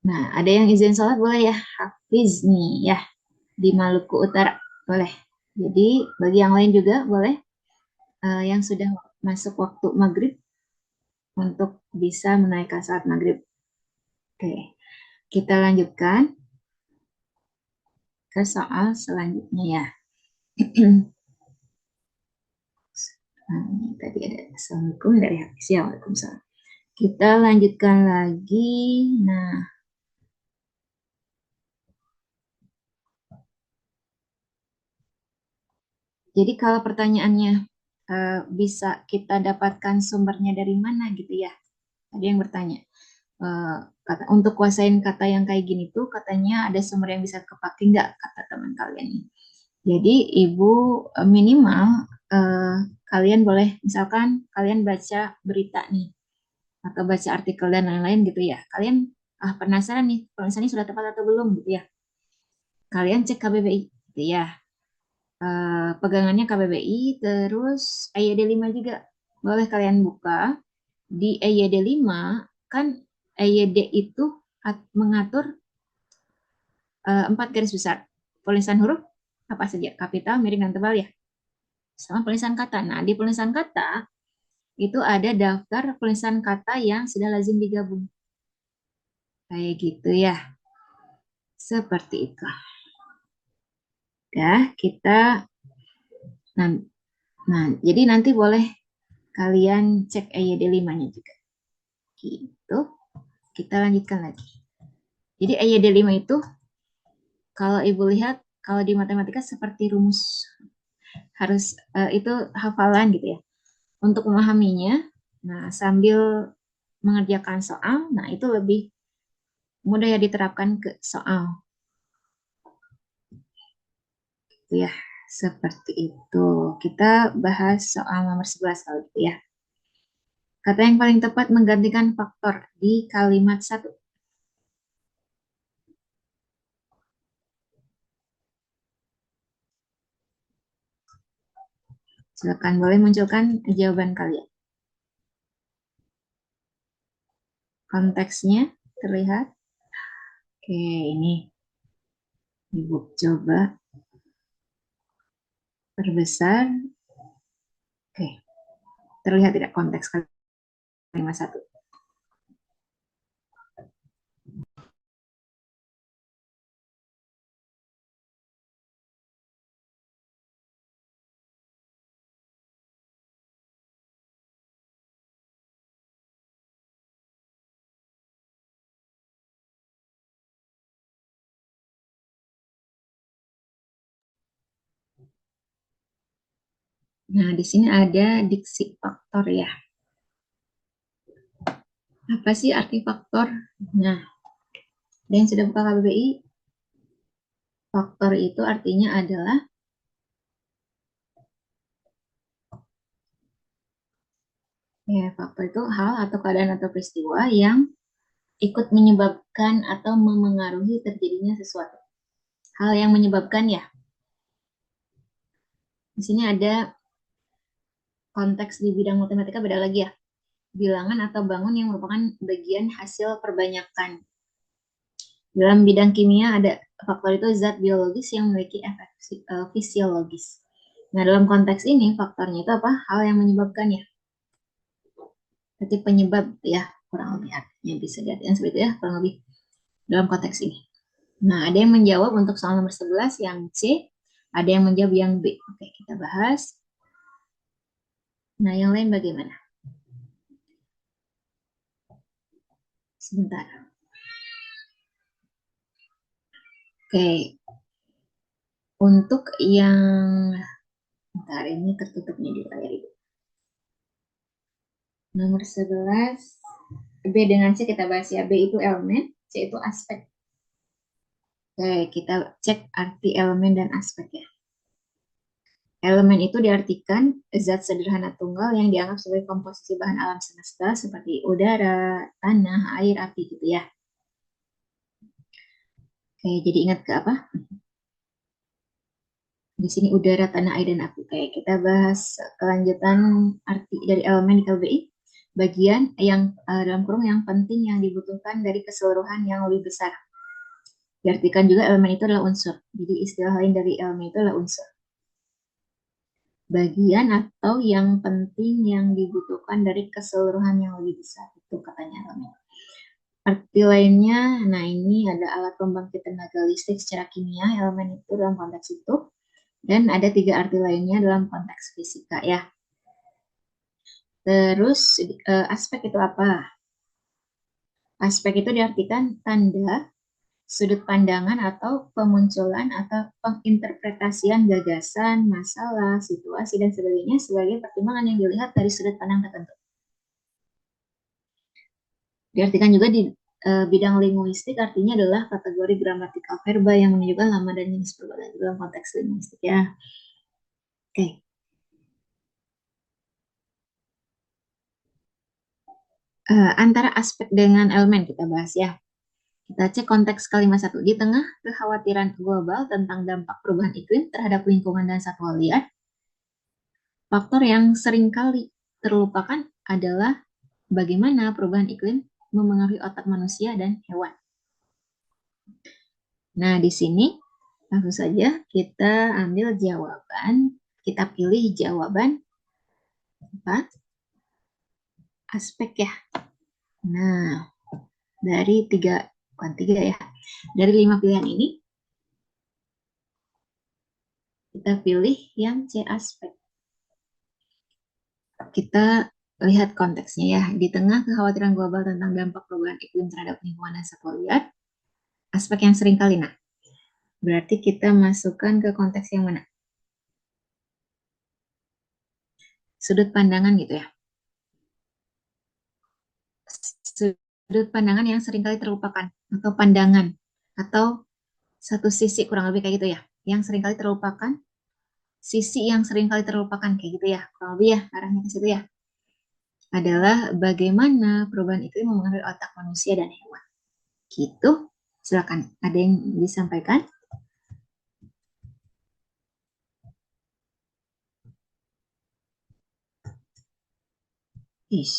Nah, ada yang izin sholat boleh ya. Hafiz nih ya di Maluku Utara boleh. Jadi bagi yang lain juga boleh. Yang sudah masuk waktu maghrib untuk bisa menaikkan salat maghrib. Oke, kita lanjutkan ke soal selanjutnya ya. Nah, ini tadi ada Assalamualaikum dari Hafiz ya, Waalaikumsalam. Kita lanjutkan lagi. Nah, jadi kalau pertanyaannya bisa kita dapatkan sumbernya dari mana gitu ya? Ada yang bertanya. Untuk kuasain kata yang kayak gini tuh katanya ada sumber yang bisa kepake nggak kata teman kalian ini. Jadi ibu minimal kalian boleh misalkan kalian baca berita nih atau baca artikel dan lain-lain gitu ya. Kalian penasaran nih penulisannya sudah tepat atau belum gitu ya. Kalian cek KBBI gitu ya. Pegangannya KBBI terus EYD 5 juga. Boleh kalian buka di EYD 5 kan EYD itu mengatur 4 garis besar. Penulisan huruf apa saja? Kapital, miring, dan tebal ya. Sama penulisan kata. Nah, di penulisan kata itu ada daftar penulisan kata yang sudah lazim digabung. Kayak gitu ya. Seperti itu. Ya, kita nah, nah, jadi nanti boleh kalian cek EYD 5-nya juga. Gitu. Kita lanjutkan lagi. Jadi EYD 5 itu kalau Ibu lihat kalau di matematika seperti rumus harus itu hafalan gitu ya. Untuk memahaminya, nah sambil mengerjakan soal, nah itu lebih mudah ya diterapkan ke soal. Ya, seperti itu. Kita bahas soal nomor 11 kali itu ya. Kata yang paling tepat menggantikan faktor di kalimat satu. Silakan boleh munculkan jawaban kalian. Konteksnya terlihat. Oke, ini Ibu coba perbesar. Oke, terlihat tidak konteks kalimat satu. Nah, di sini ada diksi faktor ya. Apa sih arti faktor? Nah, ada yang sudah buka KBBI? Faktor itu artinya adalah ya, faktor itu hal atau keadaan atau peristiwa yang ikut menyebabkan atau memengaruhi terjadinya sesuatu. Hal yang menyebabkan ya. Di sini ada konteks di bidang matematika beda lagi ya. Bilangan atau bangun yang merupakan bagian hasil perbanyakan. Dalam bidang kimia ada faktor itu zat biologis yang memiliki efek fisiologis. Nah, dalam konteks ini faktornya itu apa? Hal yang menyebabkannya. Berarti penyebab ya, kurang lebih artinya bisa diartikan seperti itu ya, kurang lebih dalam konteks ini. Nah, ada yang menjawab untuk soal nomor 11 yang C, ada yang menjawab yang B. Oke, kita bahas. Nah, yang lain bagaimana? Sebentar. Oke, untuk yang bentar ini tertutupnya di layar itu. Nomor 11, B dengan C kita bahas ya. B itu elemen, C itu aspek. Oke, kita cek arti elemen dan aspek ya. Elemen itu diartikan zat sederhana tunggal yang dianggap sebagai komposisi bahan alam semesta seperti udara, tanah, air, api gitu ya. Oke, jadi ingat ke apa? Di sini udara, tanah, air, dan api. Oke, kita bahas kelanjutan arti dari elemen di KBBI. Bagian yang dalam kurung yang penting yang dibutuhkan dari keseluruhan yang lebih besar. Diartikan juga elemen itu adalah unsur. Jadi istilah lain dari elemen itu adalah unsur. Bagian atau yang penting yang dibutuhkan dari keseluruhan yang lebih besar. Itu katanya elemen. Arti lainnya, nah ini ada alat pembangkit tenaga listrik secara kimia, elemen itu dalam konteks itu. Dan ada 3 arti lainnya dalam konteks fisika ya. Terus aspek itu apa? Aspek itu diartikan tanda, sudut pandangan atau pemunculan atau penginterpretasian gagasan, masalah, situasi, dan sebagainya sebagai pertimbangan yang dilihat dari sudut pandang tertentu. Diartikan juga di bidang linguistik artinya adalah kategori gramatikal verba yang menunjukkan lama dan jenis perbuatan dalam konteks linguistik ya. Oke. Antara aspek dengan elemen kita bahas ya. Kita cek konteks kalimat satu. Di tengah kekhawatiran global tentang dampak perubahan iklim terhadap lingkungan dan satwa liar, faktor yang seringkali terlupakan adalah bagaimana perubahan iklim memengaruhi otak manusia dan hewan. Nah, di sini langsung saja kita ambil jawaban. Kita pilih jawaban apa? Aspek ya. Nah, dari bukan tiga ya. Dari 5 pilihan ini, kita pilih yang C aspek. Kita lihat konteksnya ya. Di tengah kekhawatiran global tentang dampak perubahan iklim terhadap lingkungan dan satwa liar, aspek yang sering kali. Nah, berarti kita masukkan ke konteks yang mana? Sudut pandangan gitu ya. Sudut pandangan yang seringkali terlupakan atau pandangan atau satu sisi kurang lebih kayak gitu ya. Yang seringkali terlupakan, sisi yang seringkali terlupakan kayak gitu ya. Kurang lebih ya arahnya ke situ ya. Adalah bagaimana perubahan iklim mempengaruhi otak manusia dan hewan. Gitu. Silakan. Ada yang disampaikan? Ish.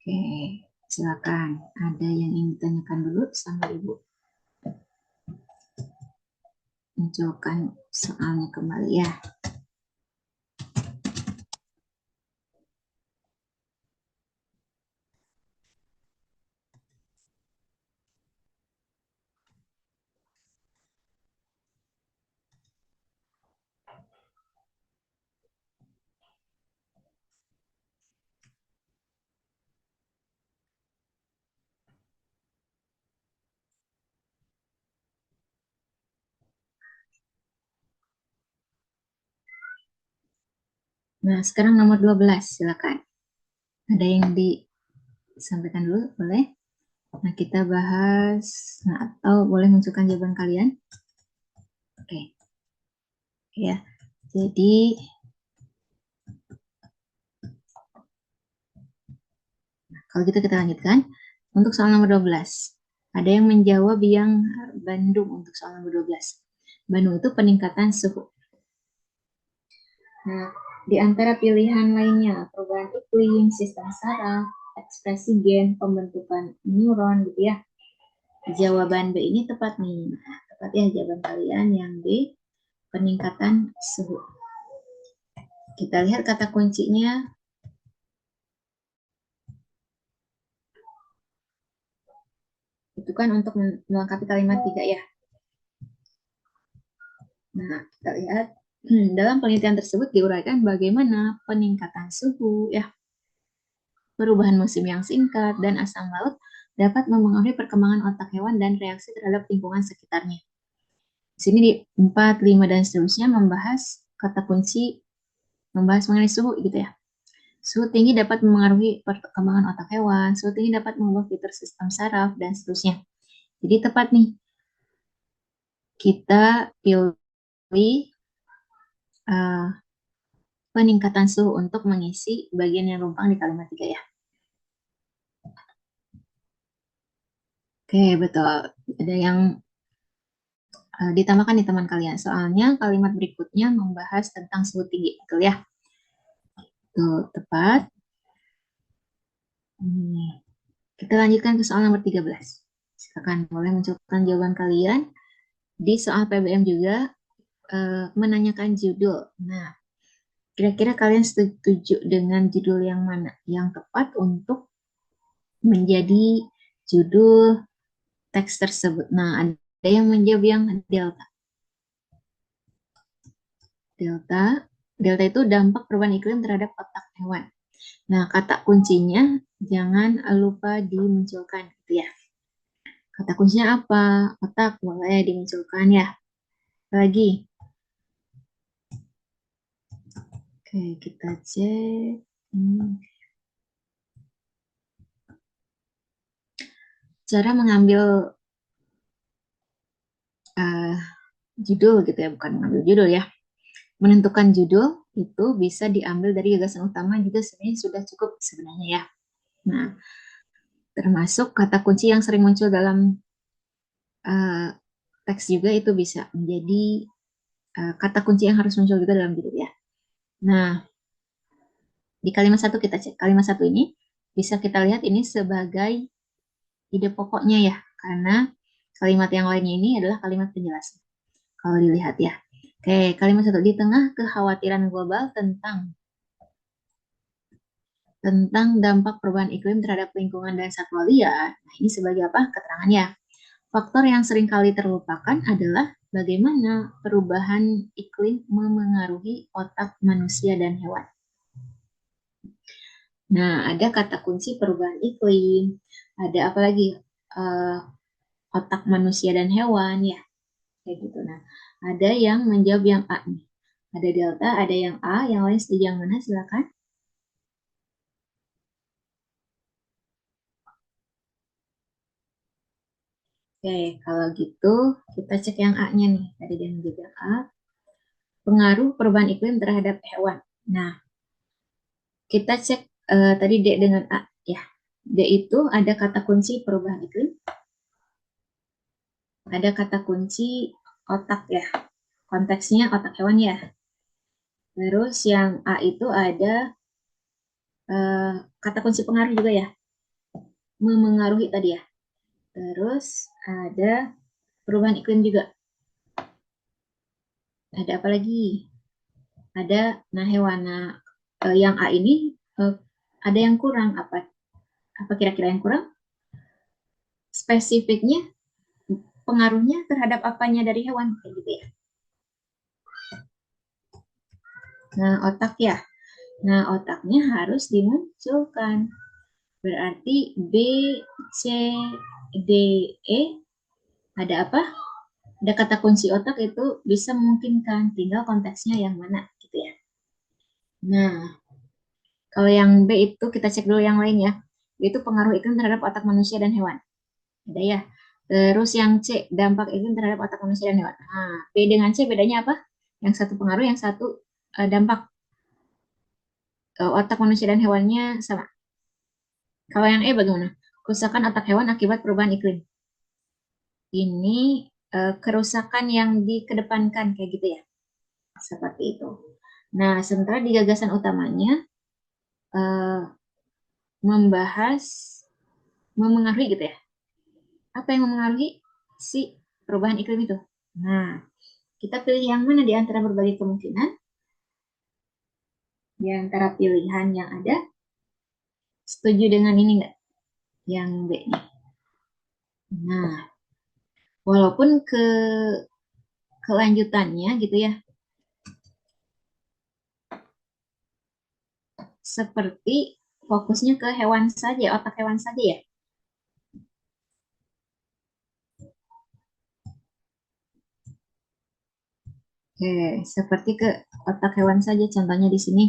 Oke, silakan. Ada yang ingin ditanyakan dulu sama Ibu? Munculkan soalnya kembali ya. Nah, sekarang nomor 12, silakan. Ada yang disampaikan dulu, boleh? Nah, kita bahas, nah, atau boleh munculkan jawaban kalian. Oke. Ya, jadi kalau gitu kita lanjutkan. Untuk soal nomor 12. Ada yang menjawab yang Bandung untuk soal nomor 12. Bandung itu peningkatan suhu. Nah, di antara pilihan lainnya, perubahan iklim, sistem saraf, ekspresi gen, pembentukan neuron gitu ya. Jawaban B ini tepat nih. Nah, tepat ya jawaban kalian yang B, peningkatan suhu. Kita lihat kata kuncinya. Itu kan untuk melengkapi kalimat 3 ya. Nah, kita lihat dalam penelitian tersebut diuraikan bagaimana peningkatan suhu ya, perubahan musim yang singkat dan asam laut dapat mempengaruhi perkembangan otak hewan dan reaksi terhadap lingkungan sekitarnya. sini di 4, 5, dan seterusnya membahas kata kunci, membahas mengenai suhu gitu ya. Suhu tinggi dapat mempengaruhi perkembangan otak hewan, suhu tinggi dapat mengubah fitur sistem saraf, dan seterusnya. Jadi tepat nih, kita pilih uh, peningkatan suhu untuk mengisi bagian yang rumpang di kalimat 3 ya. Oke, betul. Ada yang ditambahkan di teman kalian. Soalnya kalimat berikutnya membahas tentang suhu tinggi, betul ya? Tuh, tepat. Kita lanjutkan ke soal nomor 13. Silakan boleh menunjukkan jawaban kalian. Di soal PBM juga menanyakan judul. Nah, kira-kira kalian setuju dengan judul yang mana? Yang tepat untuk menjadi judul teks tersebut. Nah, ada yang menjawab yang delta. Delta, delta itu dampak perubahan iklim terhadap otak hewan. Nah, kata kuncinya jangan lupa dimunculkan gitu ya. Kata kuncinya apa? Otak boleh dimunculkan ya. Lagi. Oke, kita cek. Cara mengambil uh, judul gitu ya, bukan mengambil judul ya. Menentukan judul itu bisa diambil dari gagasan utama juga sebenarnya sudah cukup sebenarnya ya. Nah, termasuk kata kunci yang sering muncul dalam teks juga itu bisa menjadi kata kunci yang harus muncul juga dalam judul ya. Nah, di kalimat satu kita cek. Kalimat satu ini bisa kita lihat ini sebagai ide pokoknya ya, karena kalimat yang lainnya ini adalah kalimat penjelasan. Kalau dilihat ya. Oke, kalimat satu. Di tengah kekhawatiran global tentang dampak perubahan iklim terhadap lingkungan dan satwa liar. Nah, ini sebagai apa? Keterangannya. Faktor yang sering kali terlupakan adalah bagaimana perubahan iklim memengaruhi otak manusia dan hewan. Nah, ada kata kunci perubahan iklim, ada apa lagi? Uh, Otak manusia dan hewan, ya. Kayak gitu. Nah, ada yang menjawab yang A nih. Ada delta, ada yang A, yang lain setuju yang mana? Silakan. Oke, kalau gitu kita cek yang A-nya nih. Tadi dia menjawab yang A. Pengaruh perubahan iklim terhadap hewan. Nah, kita cek tadi D dengan A ya. D itu ada kata kunci perubahan iklim, ada kata kunci otak ya. Konteksnya otak hewan ya. Terus yang A itu ada kata kunci pengaruh juga ya. Memengaruhi tadi ya. Terus ada perubahan iklim juga. Ada apa lagi? Ada nah hewan. Nah, yang A ini ada yang kurang apa? Apa kira-kira yang kurang? Spesifiknya pengaruhnya terhadap apanya dari hewan kayak gitu ya. Nah, otak ya. Nah, otaknya harus dimunculkan. Berarti B, C, D, E ada apa? Ada kata kunci otak itu bisa memungkinkan. Tinggal konteksnya yang mana gitu ya. Nah, kalau yang B itu kita cek dulu yang lain ya. B itu pengaruh iklim terhadap otak manusia dan hewan. Ada ya. Terus yang C, dampak iklim terhadap otak manusia dan hewan. Nah, B dengan C bedanya apa? Yang satu pengaruh, yang satu dampak. Otak manusia dan hewannya sama. Kalau yang E bagaimana? Kerusakan otak hewan akibat perubahan iklim. Ini kerusakan yang dikedepankan kayak gitu ya. Seperti itu. Nah, sementara di gagasan utamanya membahas memengaruhi gitu ya. Apa yang memengaruhi si perubahan iklim itu? Nah, kita pilih yang mana di antara berbagai kemungkinan? Di antara pilihan yang ada, setuju dengan ini enggak? Yang B nih. Nah, walaupun kelanjutannya gitu ya, seperti fokusnya ke hewan saja, otak hewan saja ya. Oke, seperti ke otak hewan saja contohnya di sini.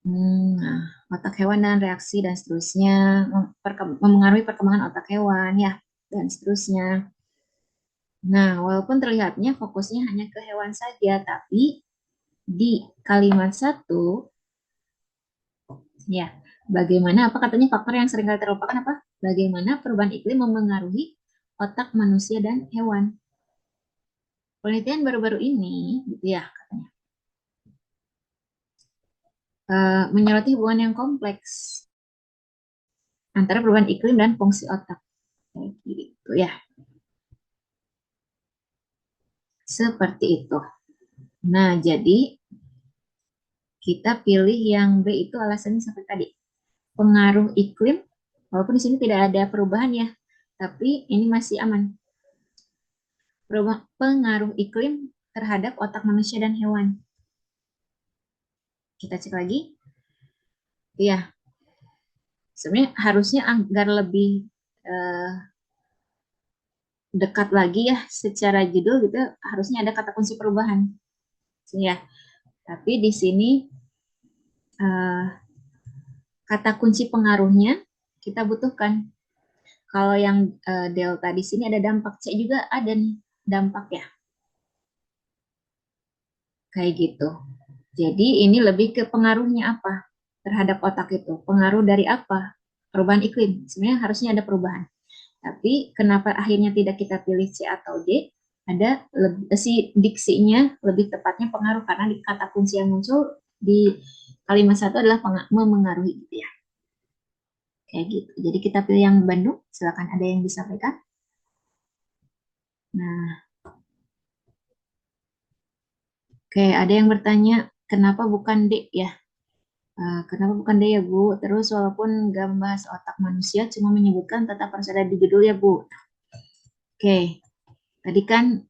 Nah, otak hewan dan reaksi dan seterusnya memengaruhi perkembangan otak hewan ya dan seterusnya. Nah, walaupun terlihatnya fokusnya hanya ke hewan saja, tapi di kalimat satu ya, bagaimana apa katanya faktor yang sering kali terlupakan apa? Bagaimana perubahan iklim memengaruhi otak manusia dan hewan. Penelitian baru-baru ini, gitu ya, menyoroti hubungan yang kompleks antara perubahan iklim dan fungsi otak. Kayak gitu ya, seperti itu. Nah, jadi kita pilih yang B itu alasannya seperti tadi. Pengaruh iklim, walaupun di sini tidak ada perubahan ya, tapi ini masih aman. Pengaruh iklim terhadap otak manusia dan hewan. Kita cek lagi. Ya, sebenarnya harusnya agar lebih eh, dekat lagi ya secara judul gitu harusnya ada kata kunci perubahan ya. Tapi di sini eh, kata kunci pengaruhnya kita butuhkan. Kalau yang delta di sini ada dampak C juga ada nih dampak ya kayak gitu. Jadi ini lebih ke pengaruhnya apa terhadap otak itu. Pengaruh dari apa? Perubahan iklim. Sebenarnya harusnya ada perubahan. Tapi kenapa akhirnya tidak kita pilih C atau D? Ada si diksinya lebih tepatnya pengaruh karena di kata kunci yang muncul di kalimat satu adalah memengaruhi gitu ya. Kayak gitu. Jadi kita pilih yang Bandung. Silakan ada yang disampaikan. Nah, oke, ada yang bertanya kenapa bukan D ya? Kenapa bukan D ya Bu? Terus walaupun nggak membahas otak manusia, cuma menyebutkan tetap harus ada di judul ya Bu. Oke, tadi kan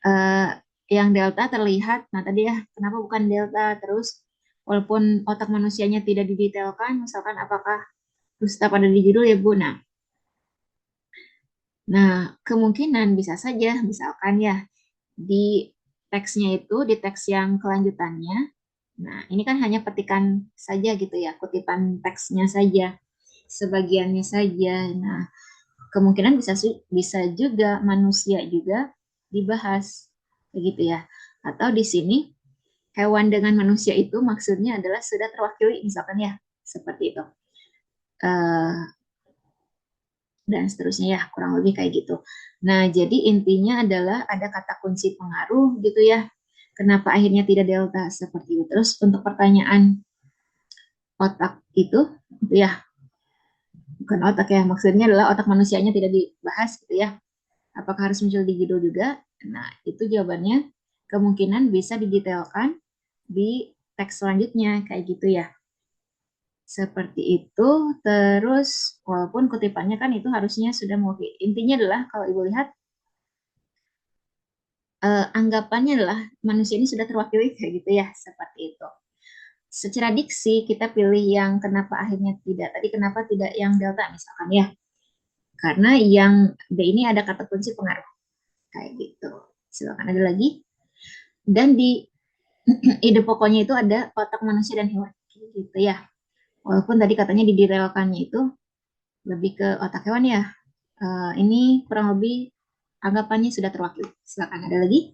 eh, yang delta terlihat. Nah, tadi ya, kenapa bukan delta? Terus, walaupun otak manusianya tidak didetailkan, misalkan apakah terus tetap ada di judul ya, Bu? Nah, kemungkinan bisa saja, misalkan ya, di teksnya itu, di teks yang kelanjutannya, nah, ini kan hanya petikan saja gitu ya, kutipan teksnya saja, sebagiannya saja. Nah, kemungkinan bisa juga manusia juga dibahas, begitu ya. Atau di sini hewan dengan manusia itu maksudnya adalah sudah terwakili misalkan ya seperti itu. Eh, dan seterusnya ya kurang lebih kayak gitu. Nah jadi intinya adalah ada kata kunci pengaruh gitu ya. Kenapa akhirnya tidak delta seperti itu. Terus untuk pertanyaan otak itu ya bukan otak ya maksudnya adalah otak manusianya tidak dibahas gitu ya. Apakah harus muncul di judul juga? Nah itu jawabannya kemungkinan bisa didetailkan di teks selanjutnya kayak gitu ya. Seperti itu, terus walaupun kutipannya kan itu harusnya sudah mau intinya adalah kalau Ibu lihat anggapannya adalah manusia ini sudah terwakili kayak gitu ya, seperti itu. Secara diksi kita pilih yang kenapa akhirnya tidak tadi kenapa tidak yang delta misalkan ya. Karena yang B ini ada kata kunci pengaruh kayak gitu. Silakan ada lagi. Dan di ide pokoknya itu ada otak manusia dan hewan gitu ya. Walaupun tadi katanya didetailkannya itu lebih ke otak hewan ya. Ini kurang lebih anggapannya sudah terwakili. Silakan ada lagi.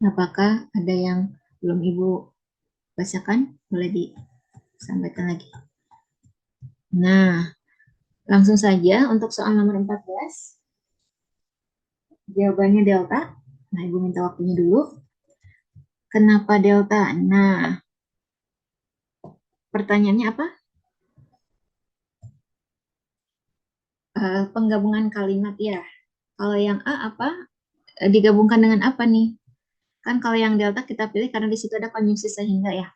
Apakah ada yang belum Ibu bacakan? Boleh disampaikan lagi. Nah, langsung saja untuk soal nomor 14. Jawabannya delta. Nah, Ibu minta waktunya dulu. Kenapa delta? Nah, pertanyaannya apa? Penggabungan kalimat ya. Kalau yang A apa? Digabungkan dengan apa nih? Kan kalau yang delta kita pilih karena di situ ada konjungsi sehingga ya.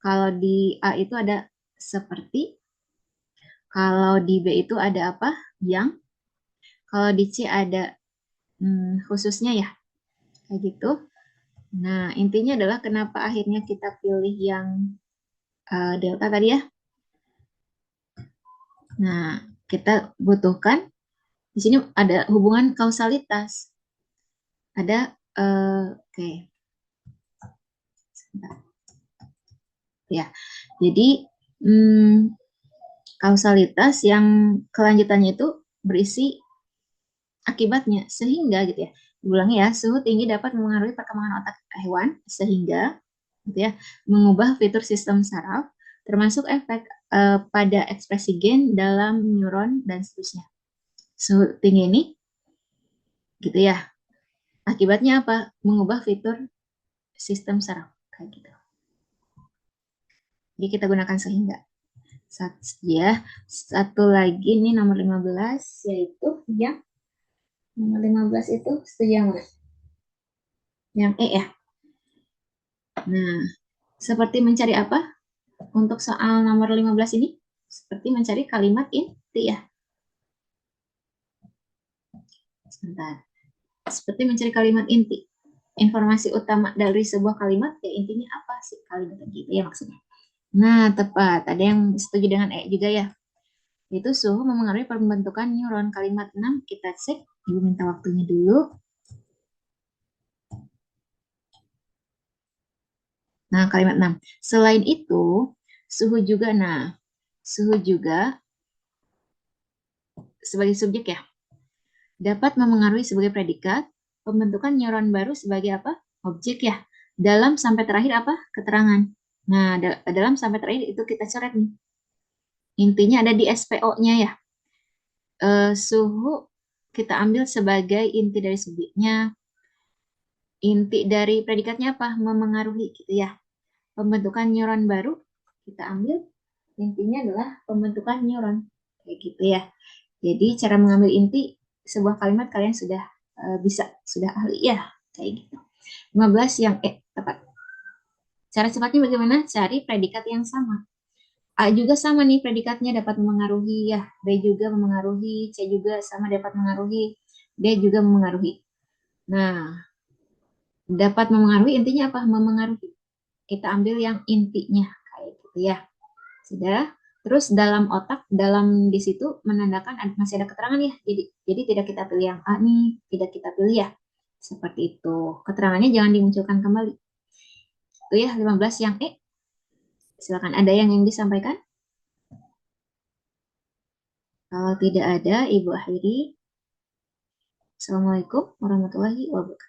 Kalau di A itu ada seperti, kalau di B itu ada apa? Yang, kalau di C ada khususnya ya, kayak gitu. Nah, intinya adalah kenapa akhirnya kita pilih yang delta tadi ya. Nah, kita butuhkan Di sini ada hubungan kausalitas. Ada, oke, sebentar. Ya. Jadi, kausalitas yang kelanjutannya itu berisi akibatnya, sehingga gitu ya. Diulangi ya, suhu tinggi dapat mempengaruhi perkembangan otak hewan sehingga gitu ya, mengubah fitur sistem saraf, termasuk efek pada ekspresi gen dalam neuron dan seterusnya. Suhu tinggi ini gitu ya. Akibatnya apa? Mengubah fitur sistem saraf kayak gitu. Jadi kita gunakan sehingga. Ya, satu lagi nih nomor 15 yaitu yang nomor 15 itu setuju yang mana? Yang E ya. Nah, seperti mencari apa? Untuk soal nomor 15 ini seperti mencari kalimat inti ya. Sebentar. Seperti mencari kalimat inti. Informasi utama dari sebuah kalimat ya intinya apa sih kalimat gitu ya maksudnya. Nah, tepat. Ada yang setuju dengan E juga ya. Itu suhu memengaruhi pembentukan neuron. Kalimat 6 kita cek. Ibu minta waktunya dulu. Nah, kalimat 6. Selain itu, suhu juga, suhu juga sebagai subjek ya, dapat memengaruhi sebagai predikat, pembentukan neuron baru sebagai apa? Objek ya. Dalam sampai terakhir apa? Keterangan. Nah, dalam sampai terakhir itu kita coret nih. Intinya ada di SPO-nya ya. Suhu kita ambil sebagai inti dari subjeknya, inti dari predikatnya apa? Memengaruhi gitu ya. Pembentukan neuron baru kita ambil intinya adalah pembentukan neuron kayak gitu ya. Jadi cara mengambil inti sebuah kalimat kalian sudah bisa, sudah ahli ya kayak gitu. 15 yang tepat. Cara cepatnya bagaimana? Cari predikat yang sama. A juga sama nih predikatnya dapat memengaruhi ya. B juga memengaruhi, C juga sama dapat memengaruhi, D juga memengaruhi. Nah, dapat memengaruhi intinya apa? Memengaruhi. Kita ambil yang intinya kayak gitu ya. Sudah. Terus dalam otak, dalam di situ menandakan masih ada keterangan ya. Jadi tidak kita pilih yang A nih, tidak kita pilih ya. Seperti itu. Keterangannya jangan dimunculkan kembali. Itu ya 15 yang E. Silakan ada yang disampaikan. Kalau tidak ada, Ibu akhiri. Assalamualaikum warahmatullahi wabarakatuh.